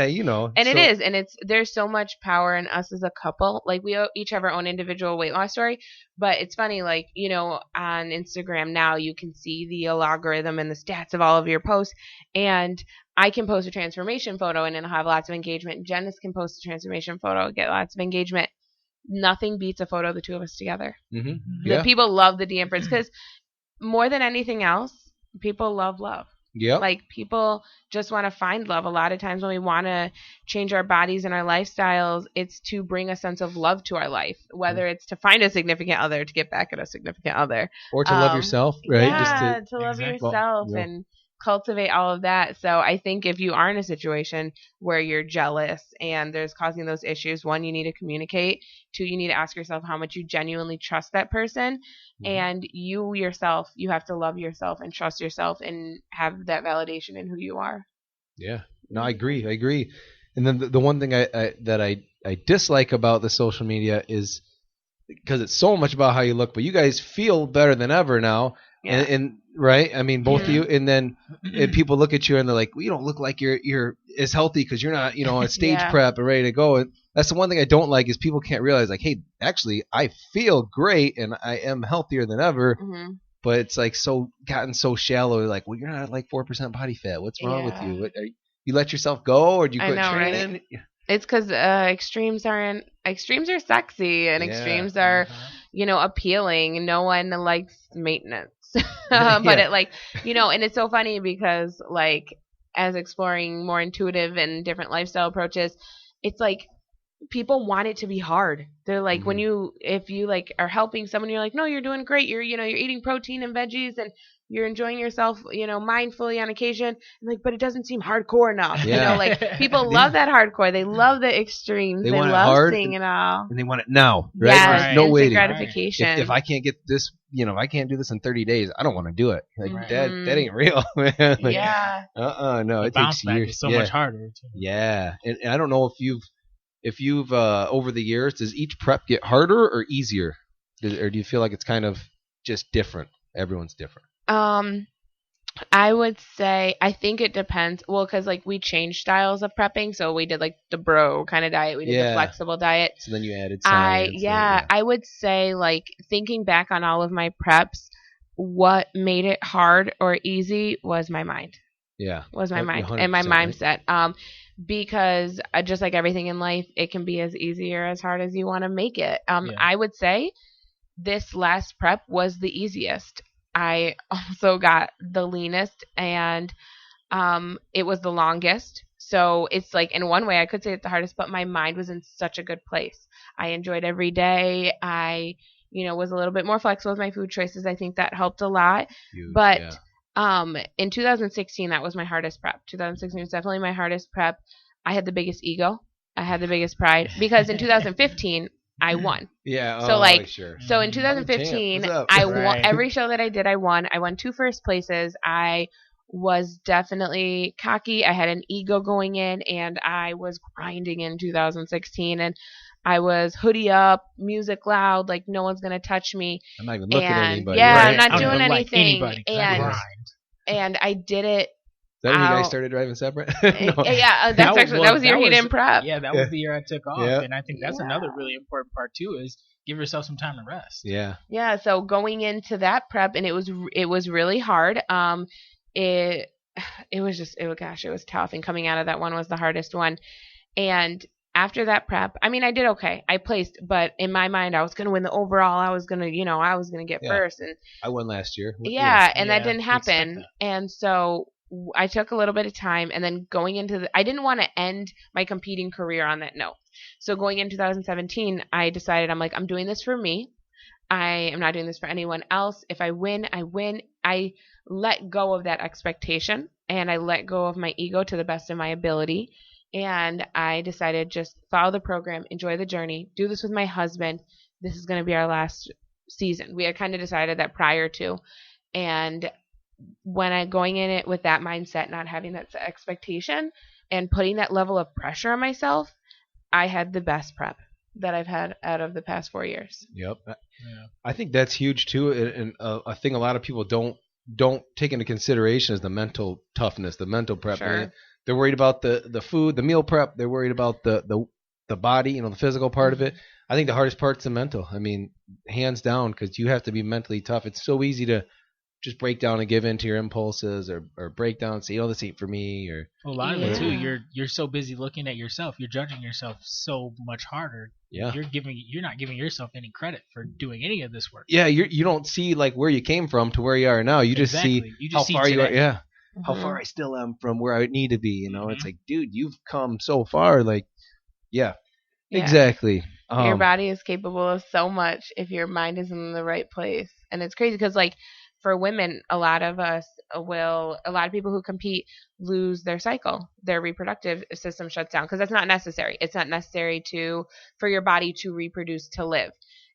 you know. And it is, and there's so much power in us as a couple. Like we each have our own individual weight loss story, but it's funny, like, you know, on Instagram now you can see the algorithm and the stats of all of your posts, and I can post a transformation photo and it'll have lots of engagement. Janice can post a transformation photo, get lots of engagement. Nothing beats a photo of the two of us together. Mm-hmm. The people love the Deyamperts because more than anything else, people love love. Yep. Like people just want to find love. A lot of times when we want to change our bodies and our lifestyles, it's to bring a sense of love to our life, whether it's to find a significant other, to get back at a significant other, or to love yourself, right? Yeah, to love yourself and cultivate all of that. So I think if you are in a situation where you're jealous and there's causing those issues, one, you need to communicate. Two, you need to ask yourself how much you genuinely trust that person. And you yourself, you have to love yourself and trust yourself and have that validation in who you are. Yeah. No, I agree. And then the one thing I dislike about the social media is because it's so much about how you look, but you guys feel better than ever now. Yeah. And right, I mean, both of you, and then people look at you and they're like, well, you don't look like you're as healthy because you're not, you know, on stage prep and ready to go. And that's the one thing I don't like is people can't realize, like, hey, actually, I feel great and I am healthier than ever. But it's like gotten so shallow. Like, well, you're not at like 4% body fat. What's wrong with you? You let yourself go, or do you quit training? Right? It's because extremes are sexy and extremes are, you know, appealing. No one likes maintenance. But it, like, you know, and it's so funny because, like, as exploring more intuitive and different lifestyle approaches, it's like people want it to be hard. They're like, if you like are helping someone, you're like, no, you're doing great. You're eating protein and veggies and you're enjoying yourself, you know, mindfully on occasion. And like, but it doesn't seem hardcore enough. You know, like people love that hardcore. They love the extremes. They want love it hard seeing it all. And they want it now, right? Yeah, there's no waiting. Gratification. If I can't get this, you know, if I can't do this in 30 days, I don't want to do it. Like that ain't real, man. Like, no, it takes years. Is so much harder. Yeah, and I don't know if you've over the years, does each prep get harder or easier, or do you feel like it's kind of just different? Everyone's different. I would say I think it depends. Well, because like we changed styles of prepping, so we did like the bro kind of diet. We did the flexible diet. So then you added science. I would say, like, thinking back on all of my preps, what made it hard or easy was my mind. Yeah, was my mind and my mindset. Because just like everything in life, it can be as easy or as hard as you want to make it. I would say this last prep was the easiest. I also got the leanest, and it was the longest. So it's like, in one way I could say it's the hardest, but my mind was in such a good place. I enjoyed every day. I, you know, was a little bit more flexible with my food choices. I think that helped a lot. But in 2016, that was my hardest prep. 2016 was definitely my hardest prep. I had the biggest ego. I had the biggest pride because in 2015, I won. Yeah. So so in 2015, I won every show that I did. I won 2 first places. I was definitely cocky. I had an ego going in, and I was grinding in 2016. And I was hoodie up, music loud, like no one's gonna touch me. I'm not even looking at anybody. Yeah, right? I'm not doing anything. And I did it. Is that when you guys started driving separate? No. Yeah, that was the year he didn't prep. Yeah, that was the year I took off, and I think that's another really important part too, is give yourself some time to rest. Yeah. Yeah. So going into that prep, and it was really hard. It was tough, and coming out of that one was the hardest one. And after that prep, I mean, I did okay. I placed, but in my mind, I was going to win the overall. I was going to get first. And I won last year. And that didn't happen. And so I took a little bit of time, and then going into I didn't want to end my competing career on that note. So going into 2017, I decided, I'm like, I'm doing this for me. I am not doing this for anyone else. If I win, I win. I let go of that expectation, and I let go of my ego to the best of my ability. And I decided, just follow the program, enjoy the journey, do this with my husband. This is going to be our last season. We had kind of decided that prior to. And when I going in it with that mindset, not having that expectation and putting that level of pressure on myself, I had the best prep that I've had out of the past 4 years. Yep. Yeah. I think that's huge too. And a thing a lot of people don't don't take into consideration is the mental toughness, the mental prep. Sure. They're worried about the food, the meal prep. They're worried about the body, you know, the physical part of it. I think the hardest part's the mental. I mean, hands down, because you have to be mentally tough. It's so easy to just break down and give in to your impulses, or break down and say, this ain't for me. Or a lot of it too. You're so busy looking at yourself. You're judging yourself so much harder. Yeah. You're not giving yourself any credit for doing any of this work. Yeah, you don't see like where you came from to where you are now. You just see how far you are. Yeah. How far I still am from where I need to be. You know, it's like, dude, you've come so far. Like, yeah. Exactly. Your body is capable of so much if your mind is in the right place. And it's crazy because, like, for women, a lot of people who compete lose their cycle. Their reproductive system shuts down because that's not necessary. It's not necessary for your body to reproduce to live.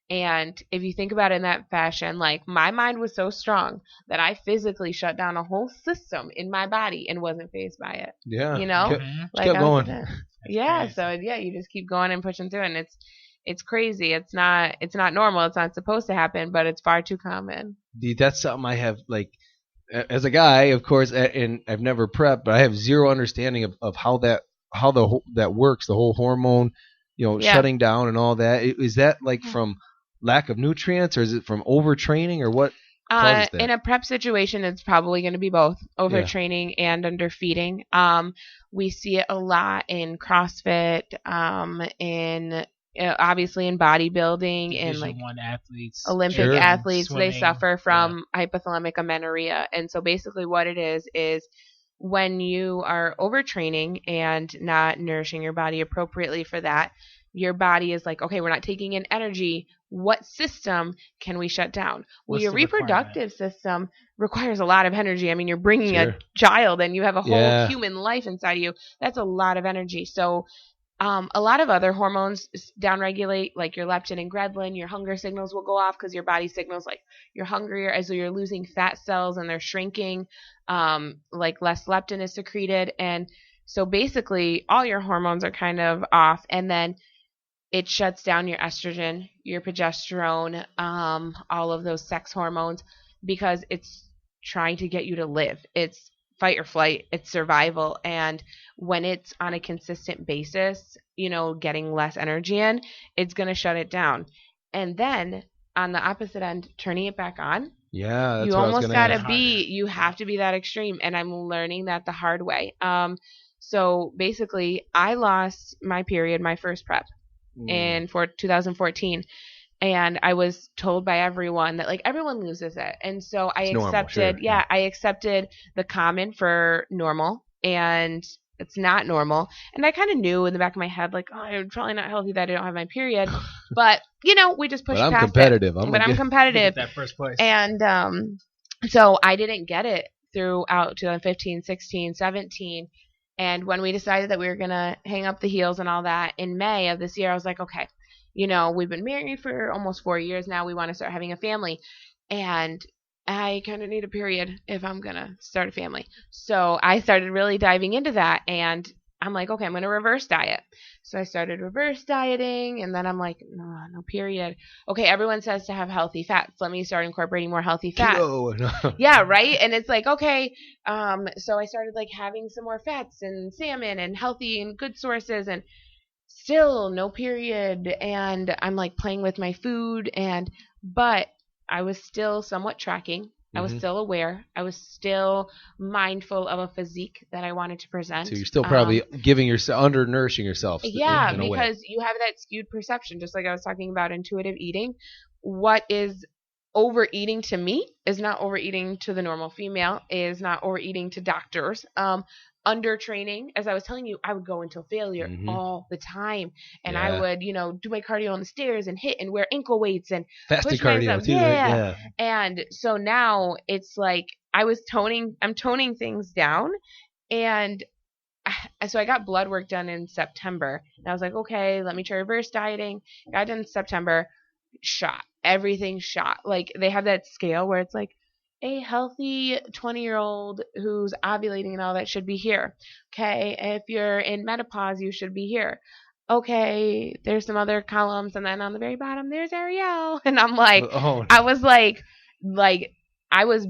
And if you think about it in that fashion, like, my mind was so strong that I physically shut down a whole system in my body and wasn't fazed by it. Yeah. You know? Kept going. Yeah. Crazy. So you just keep going and pushing through, and it's crazy. It's not normal. It's not supposed to happen, but it's far too common. Dude, that's something I have, like, as a guy, of course, and I've never prepped, but I have zero understanding of how that works, the whole hormone, shutting down and all that. Is that like from lack of nutrients, or is it from overtraining, or what causes that? In a prep situation, it's probably going to be both overtraining and underfeeding. We see it a lot in CrossFit, obviously in bodybuilding, and like athletes, Olympic athletes, swimming, they suffer from hypothalamic amenorrhea. And so basically what it is when you are overtraining and not nourishing your body appropriately for that, your body is like, okay, we're not taking in energy. What system can we shut down? Well, your reproductive system requires a lot of energy. I mean, you're bringing a child and you have a whole human life inside of you. That's a lot of energy. So a lot of other hormones downregulate, like your leptin and ghrelin. Your hunger signals will go off because your body signals like you're hungrier, as though you're losing fat cells and they're shrinking. Like less leptin is secreted, and so basically all your hormones are kind of off, and then it shuts down your estrogen, your progesterone, all of those sex hormones, because it's trying to get you to live. It's fight or flight, it's survival. And when it's on a consistent basis, getting less energy in, it's going to shut it down. And then on the opposite end, turning it back on. Yeah, that's you what almost got to be, you have to be that extreme. And I'm learning that the hard way. So basically I lost my period, my first prep for 2014. And I was told by everyone that, like, everyone loses it. And so I accepted the common for normal, and it's not normal. And I kind of knew in the back of my head, like, I'm probably not healthy that I don't have my period. But, we just pushed past competitive. it. I'm competitive. That first place. And so I didn't get it throughout 2015, 16, 17. And when we decided that we were going to hang up the heels and all that in May of this year, I was like, okay, we've been married for almost 4 years now. We want to start having a family. And I kind of need a period if I'm going to start a family. So I started really diving into that. And I'm like, okay, I'm going to reverse diet. So I started reverse dieting. And then I'm like, no period. Okay, everyone says to have healthy fats. Let me start incorporating more healthy fats. Yeah, right? And it's like, okay. So I started like having some more fats and salmon and healthy and good sources, and still no period. And I'm like playing with my food, but I was still somewhat tracking. I was still aware. I was still mindful of a physique that I wanted to present. So you're still probably undernourishing yourself. Yeah, because you have that skewed perception, just like I was talking about intuitive eating. What is overeating to me is not overeating to the normal female, is not overeating to doctors. Undertraining, as I was telling you, I would go until failure all the time, and I would, do my cardio on the stairs and hit and wear ankle weights and fasted cardio myself. Too. Yeah. And so now it's like I'm toning things down, and so I got blood work done in September, and I was like, okay, let me try reverse dieting. Got done in September, everything shot. Like they have that scale where it's like, a healthy 20-year-old who's ovulating and all that should be here. Okay, if you're in menopause, you should be here. Okay, there's some other columns, and then on the very bottom, there's Arielle. And I'm like, I was like, I was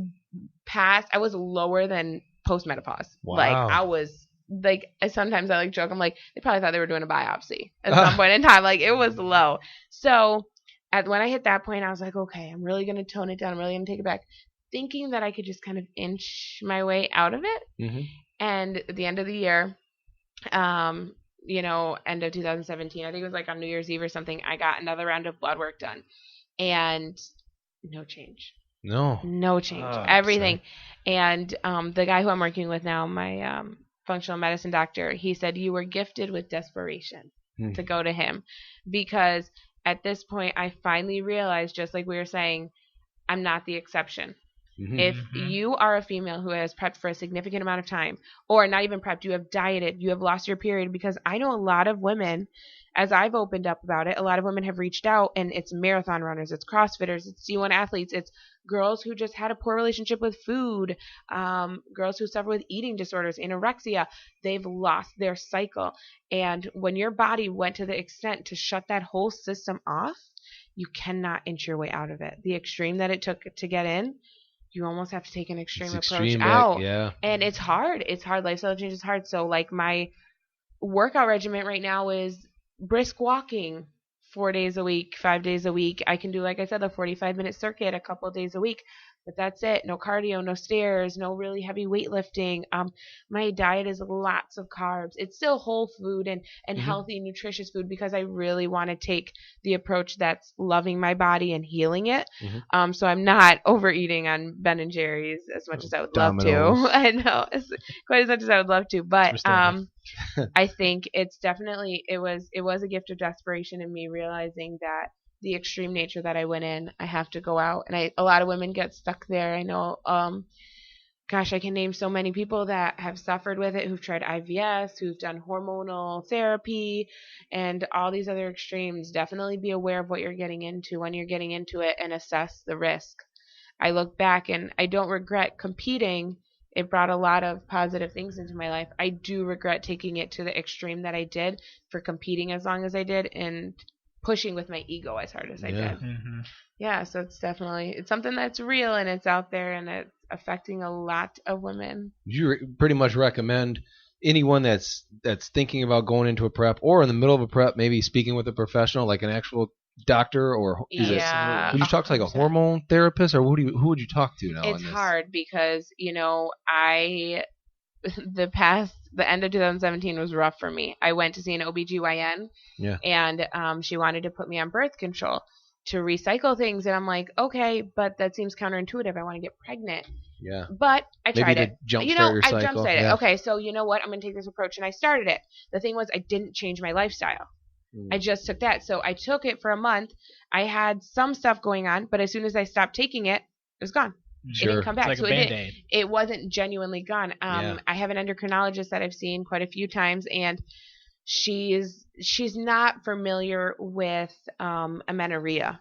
I was lower than postmenopause. Wow. Like I was like, sometimes I like joke, I'm like, they probably thought they were doing a biopsy at some point in time. Like it was low. So when I hit that point, I was like, okay, I'm really going to tone it down. I'm really going to take it back, thinking that I could just kind of inch my way out of it. Mm-hmm. And at the end of the year, end of 2017, I think it was like on New Year's Eve or something, I got another round of blood work done, and no change. No change. Everything. Sorry. And the guy who I'm working with now, my functional medicine doctor, he said you were gifted with desperation to go to him, because at this point I finally realized, just like we were saying, I'm not the exception. Mm-hmm. If you are a female who has prepped for a significant amount of time, or not even prepped, you have dieted, you have lost your period, because I know a lot of women, as I've opened up about it, a lot of women have reached out, and it's marathon runners, it's CrossFitters, it's C1 athletes, it's girls who just had a poor relationship with food, girls who suffer with eating disorders, anorexia. They've lost their cycle. And when your body went to the extent to shut that whole system off, you cannot inch your way out of it. The extreme that it took to get in, you almost have to take an extreme approach out. Yeah. And it's hard. It's hard. Lifestyle change is hard. So like my workout regimen right now is brisk walking 4 days a week, 5 days a week. I can do, like I said, a 45-minute circuit a couple of days a week, but that's it. No cardio, no stairs, no really heavy weightlifting. My diet is lots of carbs. It's still whole food and healthy, nutritious food, because I really want to take the approach that's loving my body and healing it. So I'm not overeating on Ben and Jerry's as much as I would love to. I know, quite as much as I would love to, but I think it's definitely, it was a gift of desperation in me realizing that the extreme nature that I went in, I have to go out. And a lot of women get stuck there. I know, I can name so many people that have suffered with it, who've tried IVS, who've done hormonal therapy, and all these other extremes. Definitely be aware of what you're getting into when you're getting into it, and assess the risk. I look back and I don't regret competing. It brought a lot of positive things into my life. I do regret taking it to the extreme that I did for competing as long as I did, and pushing with my ego as hard as I did. Yeah, so it's something that's real, and it's out there, and it's affecting a lot of women. You pretty much recommend anyone that's thinking about going into a prep, or in the middle of a prep, maybe speaking with a professional, like an actual doctor, or would you talk to like a hormone therapist, or who would you talk to now? It's hard because the end of 2017 was rough for me. I went to see an OBGYN, and she wanted to put me on birth control to recycle things, and I'm like, okay, but that seems counterintuitive. I want to get pregnant. Yeah. But I tried it. Jumpstart your cycle. I jumpstarted it. Okay, so you know what? I'm going to take this approach, and I started it. The thing was, I didn't change my lifestyle. I just took that. So I took it for a month. I had some stuff going on, but as soon as I stopped taking it, it was gone. Sure. It didn't come back. It's like a Band-Aid. It wasn't genuinely gone. I have an endocrinologist that I've seen quite a few times, and she's not familiar with amenorrhea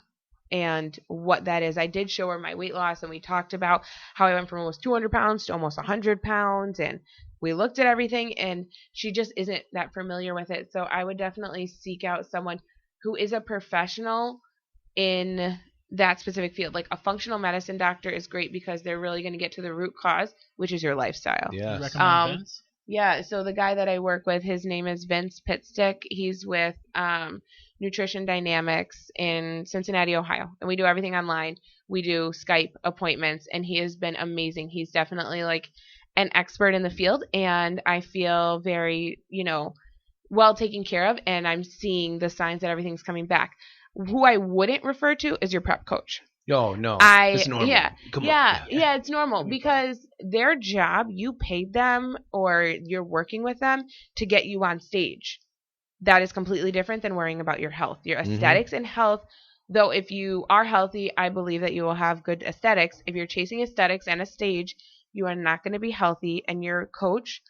and what that is. I did show her my weight loss, and we talked about how I went from almost 200 pounds to almost 100 pounds, and we looked at everything, and she just isn't that familiar with it. So I would definitely seek out someone who is a professional in that specific field. Like a functional medicine doctor is great because they're really going to get to the root cause, which is your lifestyle. Yeah. Vince? Yeah. So the guy that I work with, his name is Vince Pitstick. He's with Nutrition Dynamics in Cincinnati, Ohio, and we do everything online. We do Skype appointments, and he has been amazing. He's definitely like an expert in the field, and I feel very, well taken care of, and I'm seeing the signs that everything's coming back. Who I wouldn't refer to is your prep coach. Oh, no. It's normal. Yeah. Come on. Yeah, it's normal because their job, you paid them or you're working with them to get you on stage. That is completely different than worrying about your health. Your aesthetics and health, though if you are healthy, I believe that you will have good aesthetics. If you're chasing aesthetics and a stage, you are not going to be healthy. And your coach,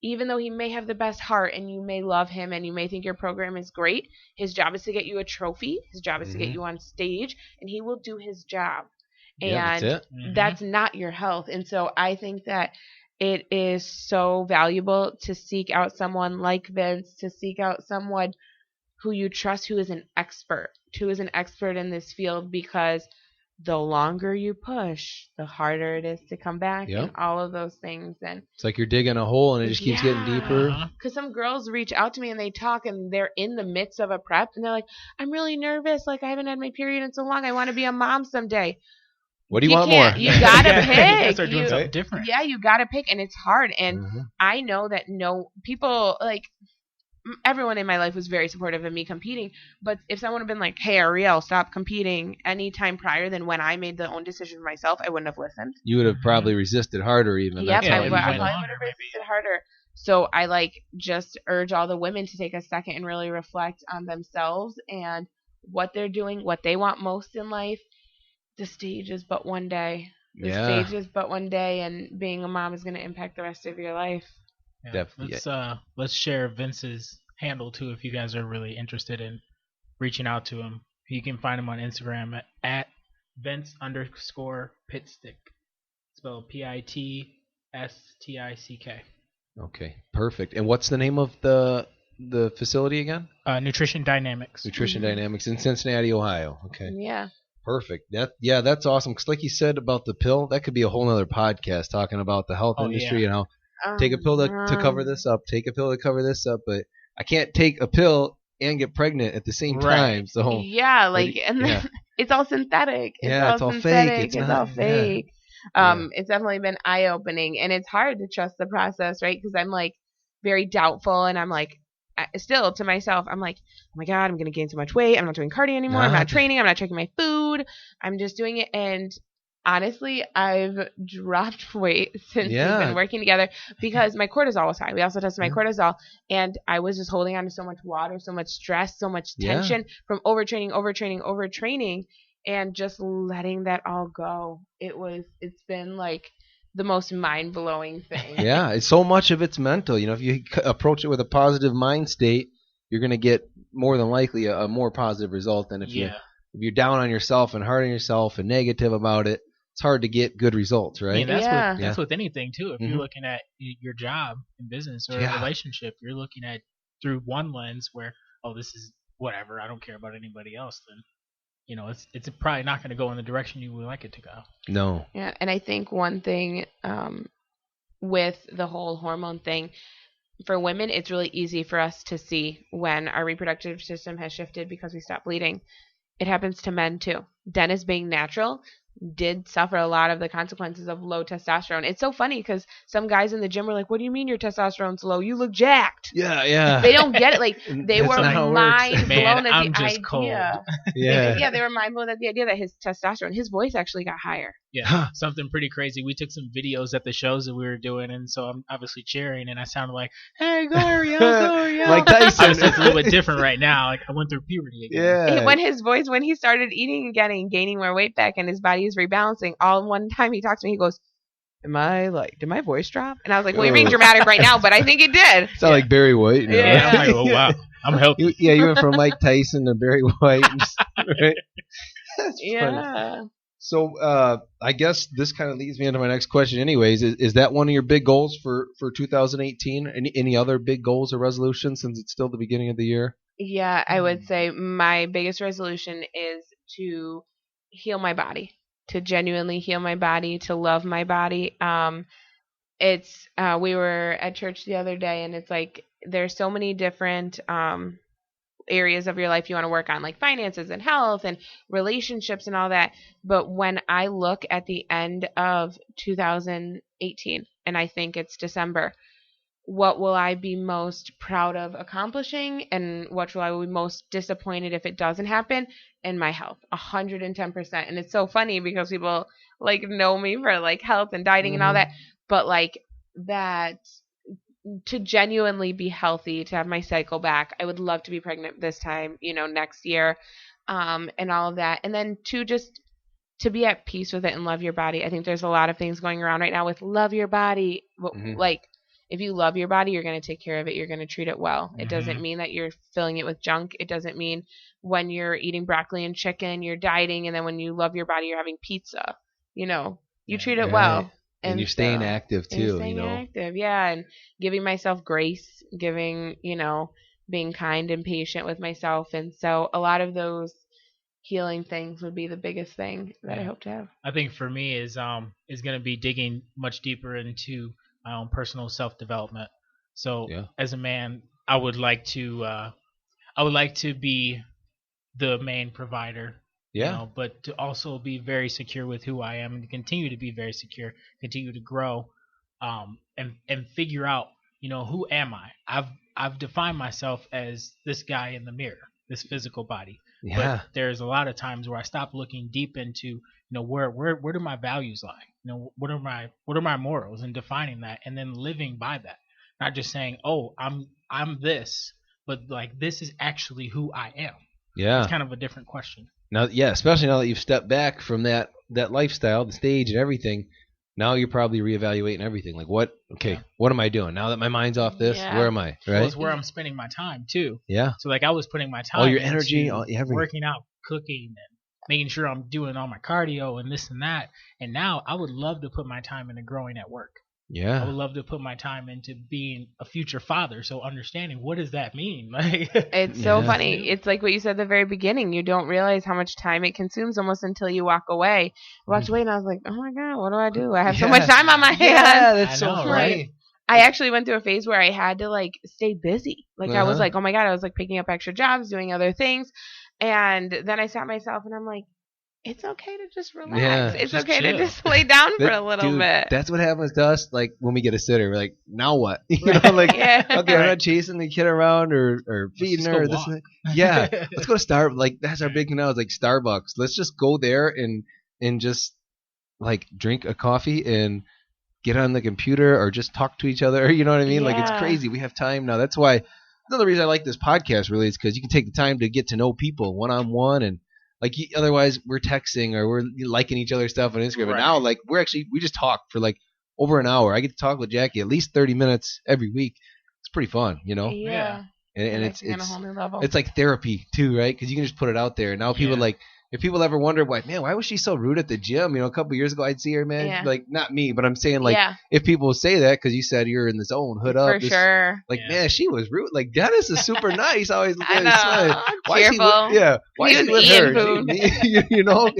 even though he may have the best heart and you may love him and you may think your program is great, his job is to get you a trophy. His job is to get you on stage, and he will do his job. Yeah, and that's not your health. And so I think that it is so valuable to seek out someone like Vince, to seek out someone who you trust, who is an expert in this field, because the longer you push, the harder it is to come back, Yep. and all of those things. And It's like you're digging a hole and it just keeps getting deeper. Uh-huh. because some girls reach out to me and they talk and they're in the midst of a prep and they're like, I'm really nervous. Like, I haven't had my period in so long. I want to be a mom someday. What do you want more? can't. You gotta You gotta pick. start doing You- something different. Yeah, you gotta pick, and it's hard. And Mhm. I know that people, like, everyone in my life was very supportive of me competing. But if someone had been like, hey, Arielle, stop competing any time prior than when I made the own decision for myself, I wouldn't have listened. You would have probably resisted harder even. Yep, That's Yeah, how I you went probably feel. would have resisted harder. So I just urge all the women to take a second and really reflect on themselves and what they're doing, what they want most in life. The stage is but one day. The Yeah. stage is but one day, and being a mom is going to impact the rest of your life. Yeah. Definitely. Let's share Vince's handle too if you guys are really interested in reaching out to him. You can find him on Instagram at Vince_Pitstick. Spelled PITSTICK. Okay, perfect. And what's the name of the facility again? Nutrition Dynamics. Nutrition Dynamics in Cincinnati, Ohio. Okay, Yeah. perfect. That's awesome. Because like you said about the pill, that could be a whole nother podcast talking about the health industry yeah. and how take a pill to cover this up, take a pill to cover this up, but I can't take a pill and get pregnant at the same Right. time. So Yeah, like, and then yeah. it's all synthetic. Yeah, it's all synthetic. fake. It's It's all not- fake. Yeah. It's definitely been eye-opening, and it's hard to trust the process, right? Because I'm like very doubtful, and I'm like, still to myself, I'm like, oh my God, I'm gonna gain so much weight. I'm not doing cardio anymore. I'm Nah. not training. I'm not checking my food. I'm just doing it, and honestly, I've dropped weight since Yeah. we've been working together because my cortisol was high. We also tested my Yeah. cortisol, and I was just holding on to so much water, so much stress, so much Yeah. tension from overtraining, and just letting that all go. It's been like the most mind-blowing thing. Yeah, it's so much of it's mental. If you approach it with a positive mind state, you're going to get more than likely a more positive result than if you're down on yourself and hard on yourself and negative about it. It's hard to get good results, I right? mean, that's Yeah. that's with anything too. If Mhm. you're looking at your job and business or Yeah. a relationship, you're looking at through one lens where, oh, this is whatever. I don't care about anybody else. Then, it's probably not going to go in the direction you would like it to go. No. Yeah, and I think one thing with the whole hormone thing, for women, it's really easy for us to see when our reproductive system has shifted because we stopped bleeding. It happens to men too. Dennis, being natural, did suffer a lot of the consequences of low testosterone. It's so funny because some guys in the gym were like, what do you mean your testosterone's low? You look jacked. Yeah. They don't get it. Like, they That's were not how it works. mind Man, blown at I'm the just idea. cold. Yeah. They were mind blown at the idea that his testosterone, his voice actually got higher. Yeah, something pretty crazy. We took some videos at the shows that we were doing, and so I'm obviously cheering, and I sounded like, hey, go Arielle, go Arielle. Like Tyson. Obviously, it's a little bit different right now. Like, I went through puberty again. Yeah. When he started eating again and gaining more weight back and his body is rebalancing, all in one time he talks to me, he goes, did my voice drop? And I was like, well, you're being dramatic right now, but I think it did. Sound like Barry White. now. Yeah. I'm like, oh, wow, I'm healthy. You went from Mike Tyson to Barry White. Right? That's funny. Yeah. So I guess this kind of leads me into my next question anyways. Is that one of your big goals for 2018? Any other big goals or resolutions since it's still the beginning of the year? Yeah, I would say my biggest resolution is to heal my body, to genuinely heal my body, to love my body. We were at church the other day, and it's like there's so many different areas of your life you want to work on, like finances and health and relationships and all that. But when I look at the end of 2018, and I think it's December, what will I be most proud of accomplishing, and what will I be most disappointed if it doesn't happen? In my health, 110%. And it's so funny because people like know me for like health and dieting and all that, but like that, to genuinely be healthy, to have my cycle back. I would love to be pregnant this time, next year, and all of that. And then to be at peace with it and love your body. I think there's a lot of things going around right now with love your body. Like, if you love your body, you're going to take care of it. You're going to treat it well. It doesn't mean that you're filling it with junk. It doesn't mean when you're eating broccoli and chicken, you're dieting, and then when you love your body, you're having pizza. You treat it well. And you're staying active too, active, yeah, and giving myself grace, being kind and patient with myself. And so a lot of those healing things would be the biggest thing that I hope to have. I think for me is going to be digging much deeper into my own personal self development. So as a man, I would like to be the main provider. But to also be very secure with who I am and to continue to be very secure, continue to grow, and figure out, who am I? I've defined myself as this guy in the mirror, this physical body. Yeah. But there's a lot of times where I stop looking deep into, where do my values lie? What are my morals, and defining that and then living by that. Not just saying, oh, I'm this, but like this is actually who I am. Yeah. It's kind of a different question. Now, especially now that you've stepped back from that lifestyle, the stage and everything, now you're probably reevaluating everything. Like, what am I doing? Now that my mind's off this, where am I? Right? Well, it's where I'm spending my time, too. Yeah. So, like, I was putting my time all your energy, everything. Working out, cooking, and making sure I'm doing all my cardio and this and that. And now I would love to put my time into growing at work. Yeah. I would love to put my time into being a future father. So understanding, what does that mean? Like, it's so funny. It's like what you said at the very beginning. You don't realize how much time it consumes almost until you walk away. I walked away and I was like, oh my God, what do I do? I have so much time on my hands. Yeah, that's so know, right. I actually went through a phase where I had to like stay busy. Like I was like, oh my God, I was like picking up extra jobs, doing other things. And then I sat myself and I'm like, it's okay to just relax. Yeah, it's okay to just lay down for a little bit. That's what happens to us. Like when we get a sitter, we're like, now what? Like, okay, I'm not chasing the kid around or feeding her. Or this and that. Yeah, let's go to Starbucks. Like that's our big thing now. Is like Starbucks. Let's just go there and just like drink a coffee and get on the computer or just talk to each other. You know what I mean? Like it's crazy. We have time now. That's why another reason I like this podcast really is because you can take the time to get to know people one on one and. Like otherwise we're texting or we're liking each other's stuff on Instagram. But now like we just talk for like over an hour. I get to talk with Jackie at least 30 minutes every week. It's pretty fun, Yeah. And it's on a whole new level. It's like therapy too, right? Because you can just put it out there. And now people like if people ever wonder like, man, why was she so rude at the gym? A couple of years ago I'd see her, man. Like not me, but I'm saying like if people say that because you said you're in the zone, hood up. For sure. Like man, she was rude. Like Dennis is super nice. Always looking at his son. Why is he why is he with her?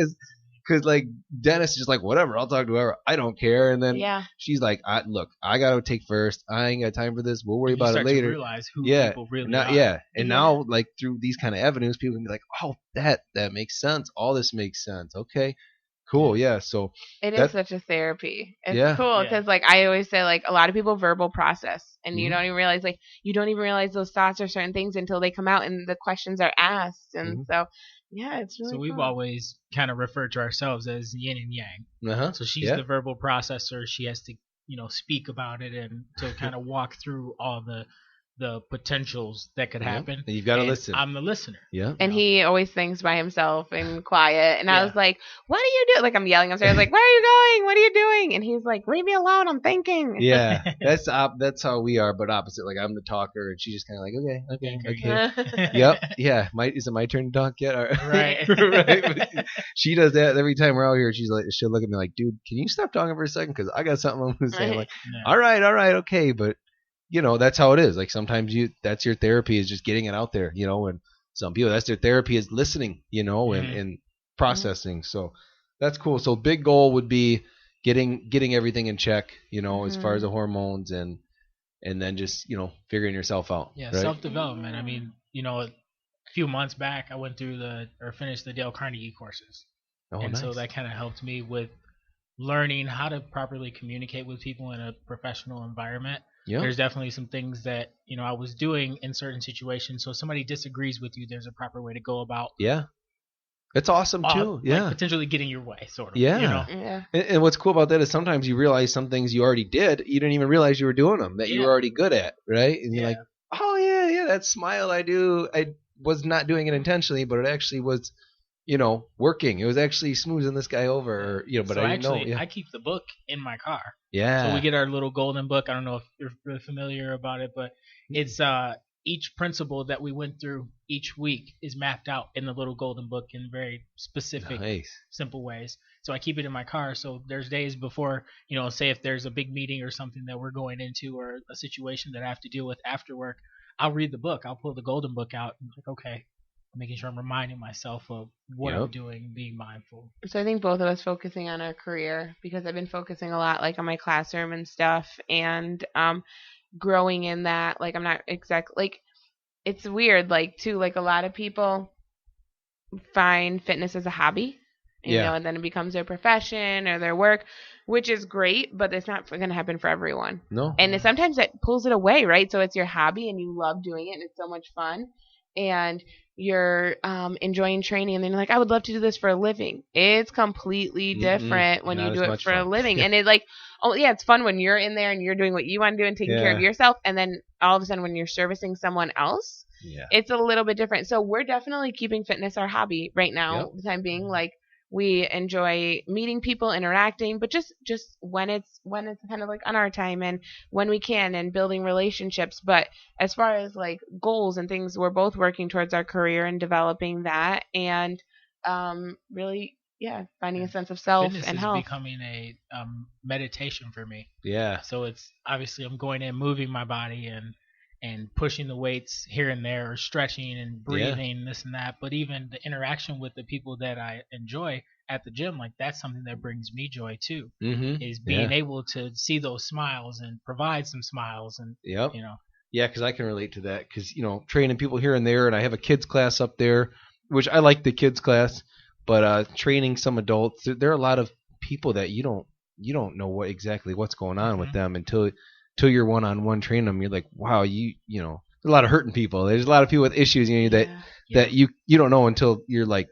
Because like Dennis is just like whatever. I'll talk to whoever. I don't care. And then she's like, look, I gotta take first. I ain't got time for this. We'll worry about it later. To realize who people really are. Yeah. And now like through these kind of avenues, people can be like, oh, that makes sense. All this makes sense. Okay. Cool. Yeah. So it is such a therapy. It's cool because like I always say like a lot of people verbal process and you don't even realize those thoughts or certain things until they come out and the questions are asked. And so yeah, it's really so we've always kind of referred to ourselves as yin and yang. So she's the verbal processor. She has to, speak about it and to kind of walk through all the potentials that could happen. And you've got to listen. I'm the listener. Yeah. And he always thinks by himself and quiet. And I was like, what are you doing? Like I'm yelling upstairs, like, where are you going? What are you doing? And he's like, leave me alone. I'm thinking. Yeah. That's how we are, but opposite. Like I'm the talker and she's just kind of like, okay. Yep. Yeah. Is it my turn to talk yet? Right. Right. She does that every time we're out here. She'll look at me like, dude, can you stop talking for a second? Because I got something I'm going to say. I'm like, all right. Okay. But that's how it is. Like sometimes that's your therapy is just getting it out there, and some people that's their therapy is listening, and processing. So that's cool. So big goal would be getting everything in check, as far as the hormones and then just, figuring yourself out. Yeah. Right? Self-development. I mean, a few months back I went through finished the Dale Carnegie courses. Oh, and nice. so that kind of helped me with learning how to properly communicate with people in a professional environment. Yeah. There's definitely some things that, I was doing in certain situations. So if somebody disagrees with you, there's a proper way to go about. Yeah. It's awesome too. Like potentially getting your way, sort of. Yeah. Yeah. And what's cool about that is sometimes you realize some things you already did, you didn't even realize you were doing them, that you were already good at, right? And you're like, oh yeah, that smile I was not doing it intentionally, but it actually was, working. It was actually smoothing this guy over, but I didn't know. Yeah. I keep the book in my car. Yeah. So we get our little golden book. I don't know if you're really familiar about it, but it's each principle that we went through each week is mapped out in the little golden book in very specific, simple ways. So I keep it in my car. So there's days before, say if there's a big meeting or something that we're going into or a situation that I have to deal with after work, I'll read the book. I'll pull the golden book out and be like, okay, making sure I'm reminding myself of what I'm doing, being mindful. So I think both of us focusing on our career, because I've been focusing a lot like on my classroom and stuff, and growing in that. Like I'm not exactly like, it's weird, like too, like a lot of people find fitness as a hobby, and then it becomes their profession or their work, which is great, but it's not going to happen for everyone. No. And sometimes it pulls it away, right? So it's your hobby and you love doing it and it's so much fun, and you're enjoying training, and then you're like, I would love to do this for a living. It's completely different when you do it for a living. And it like, oh yeah, it's fun when you're in there and you're doing what you want to do and taking care of yourself, and then all of a sudden when you're servicing someone else, it's a little bit different. So we're definitely keeping fitness our hobby right now, the time being. Like, we enjoy meeting people, interacting, but just when it's kind of like on our time and when we can, and building relationships. But as far as like goals and things, we're both working towards our career and developing that, and really, finding a sense of self Fitness and is health. becoming a meditation for me. Yeah. So it's obviously I'm going in, moving my body and pushing the weights here and there, or stretching and breathing, this and that. But even the interaction with the people that I enjoy at the gym, like that's something that brings me joy too. Is being able to see those smiles and provide some smiles, and Yeah, because I can relate to that, because training people here and there, and I have a kids class up there, which I like the kids class, but training some adults, there are a lot of people that you don't know what's going on with them until you're one-on-one training them. You're like, wow, there's a lot of hurting people. There's a lot of people with issues, that you don't know until you're like,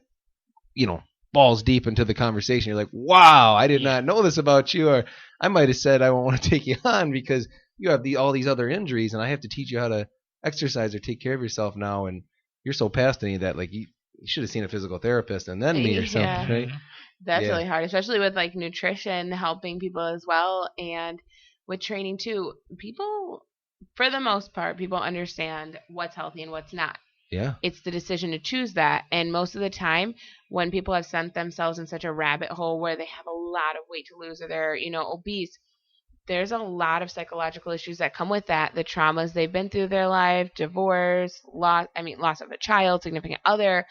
balls deep into the conversation. You're like, wow, I did not know this about you, or I might have said I won't want to take you on because you have all these other injuries, and I have to teach you how to exercise or take care of yourself now, and you're so past any of that. Like, you should have seen a physical therapist and then me or something, right? That's really hard, especially with like nutrition, helping people as well, and with training too. People, for the most part, people understand what's healthy and what's not. Yeah. It's the decision to choose that. And most of the time, when people have sent themselves in such a rabbit hole where they have a lot of weight to lose, or they're, obese, there's a lot of psychological issues that come with that. The traumas they've been through their life, divorce, loss of a child, significant other,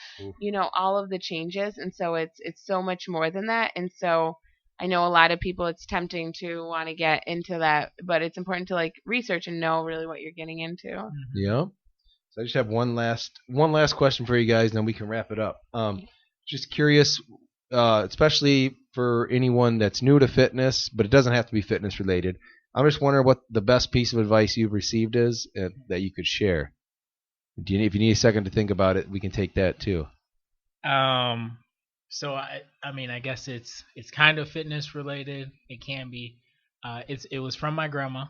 all of the changes. And so it's so much more than that. And so I know a lot of people, it's tempting to want to get into that, but it's important to like research and know really what you're getting into. Yeah. So I just have one last question for you guys, and then we can wrap it up. Just curious, especially for anyone that's new to fitness, but it doesn't have to be fitness related. I'm just wondering what the best piece of advice you've received is that you could share. If you need a second to think about it, we can take that too. So I guess it's kind of fitness related. It can be. It was from my grandma,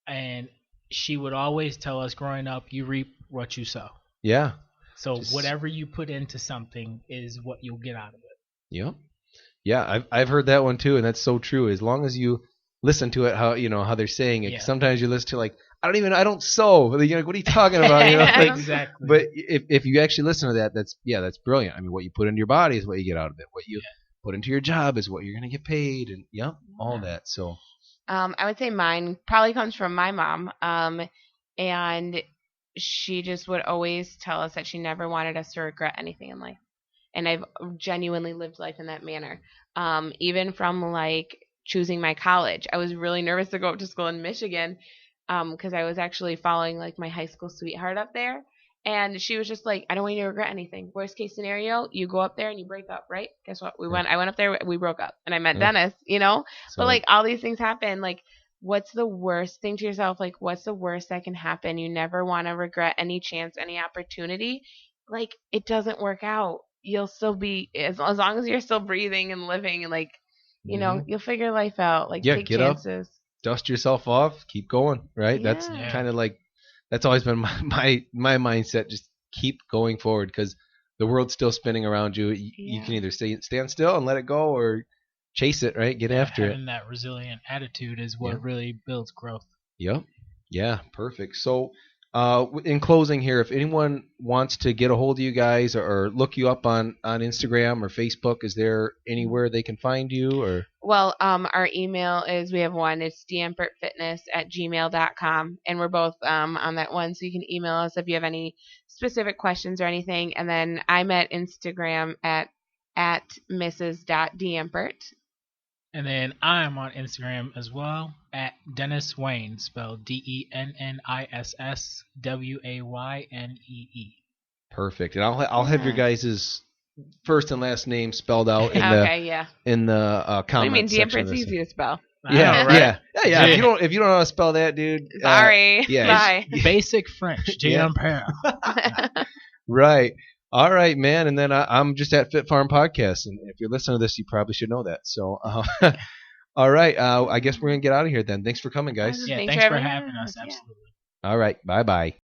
and she would always tell us growing up, you reap what you sow. Yeah. So whatever you put into something is what you'll get out of it. Yep. Yeah, I've heard that one too, and that's so true. As long as you listen to it, how they're saying it. Sometimes you listen to like, I don't sow. Like, what are you talking about? Like, exactly. But if you actually listen to that, that's brilliant. I mean, what you put into your body is what you get out of it. What you put into your job is what you're going to get paid, and all that. So I would say mine probably comes from my mom, and she just would always tell us that she never wanted us to regret anything in life. And I've genuinely lived life in that manner. Even from like choosing my college, I was really nervous to go up to school in Michigan because I was actually following like my high school sweetheart up there. And she was just like, I don't want you to regret anything. Worst case scenario, you go up there and you break up, right? Guess what? I went up there, we broke up, and I met Dennis, So, but like all these things happen. Like, what's the worst thing to yourself? Like, what's the worst that can happen? You never want to regret any chance, any opportunity. Like, it doesn't work out. You'll still be, as long as you're still breathing and living, and like, you'll figure life out. Like, take get chances. Up, dust yourself off, keep going, right? Yeah. That's kind of like, that's always been my mindset. Just keep going forward, because the world's still spinning around you. You can either stand still and let it go, or chase it, right? Get after it. Having that resilient attitude is what really builds growth. Yep. Yeah, perfect. So in closing here, if anyone wants to get a hold of you guys or look you up on Instagram or Facebook, is there anywhere they can find you? Or Well, our email is, we have one, it's deampertfitness@gmail.com, and we're both on that one, so you can email us if you have any specific questions or anything. And then I'm at Instagram at Mrs.Deyampert. And then I'm on Instagram as well at Dennis Wayne, spelled DennisWaynee. Perfect. And I'll have your guys' first and last name spelled out in the comments. I mean, section. Deampert's easy to spell. Yeah, right? Yeah. If you don't know how to spell that, dude. Sorry. Bye. Basic French. Deyampert. Right. All right, man. And then I'm just at Fit Farm Podcast, and if you're listening to this, you probably should know that. So, all right. I guess we're gonna get out of here then. Thanks for coming, guys. Yeah, thanks for having us. Absolutely. All right. Bye-bye.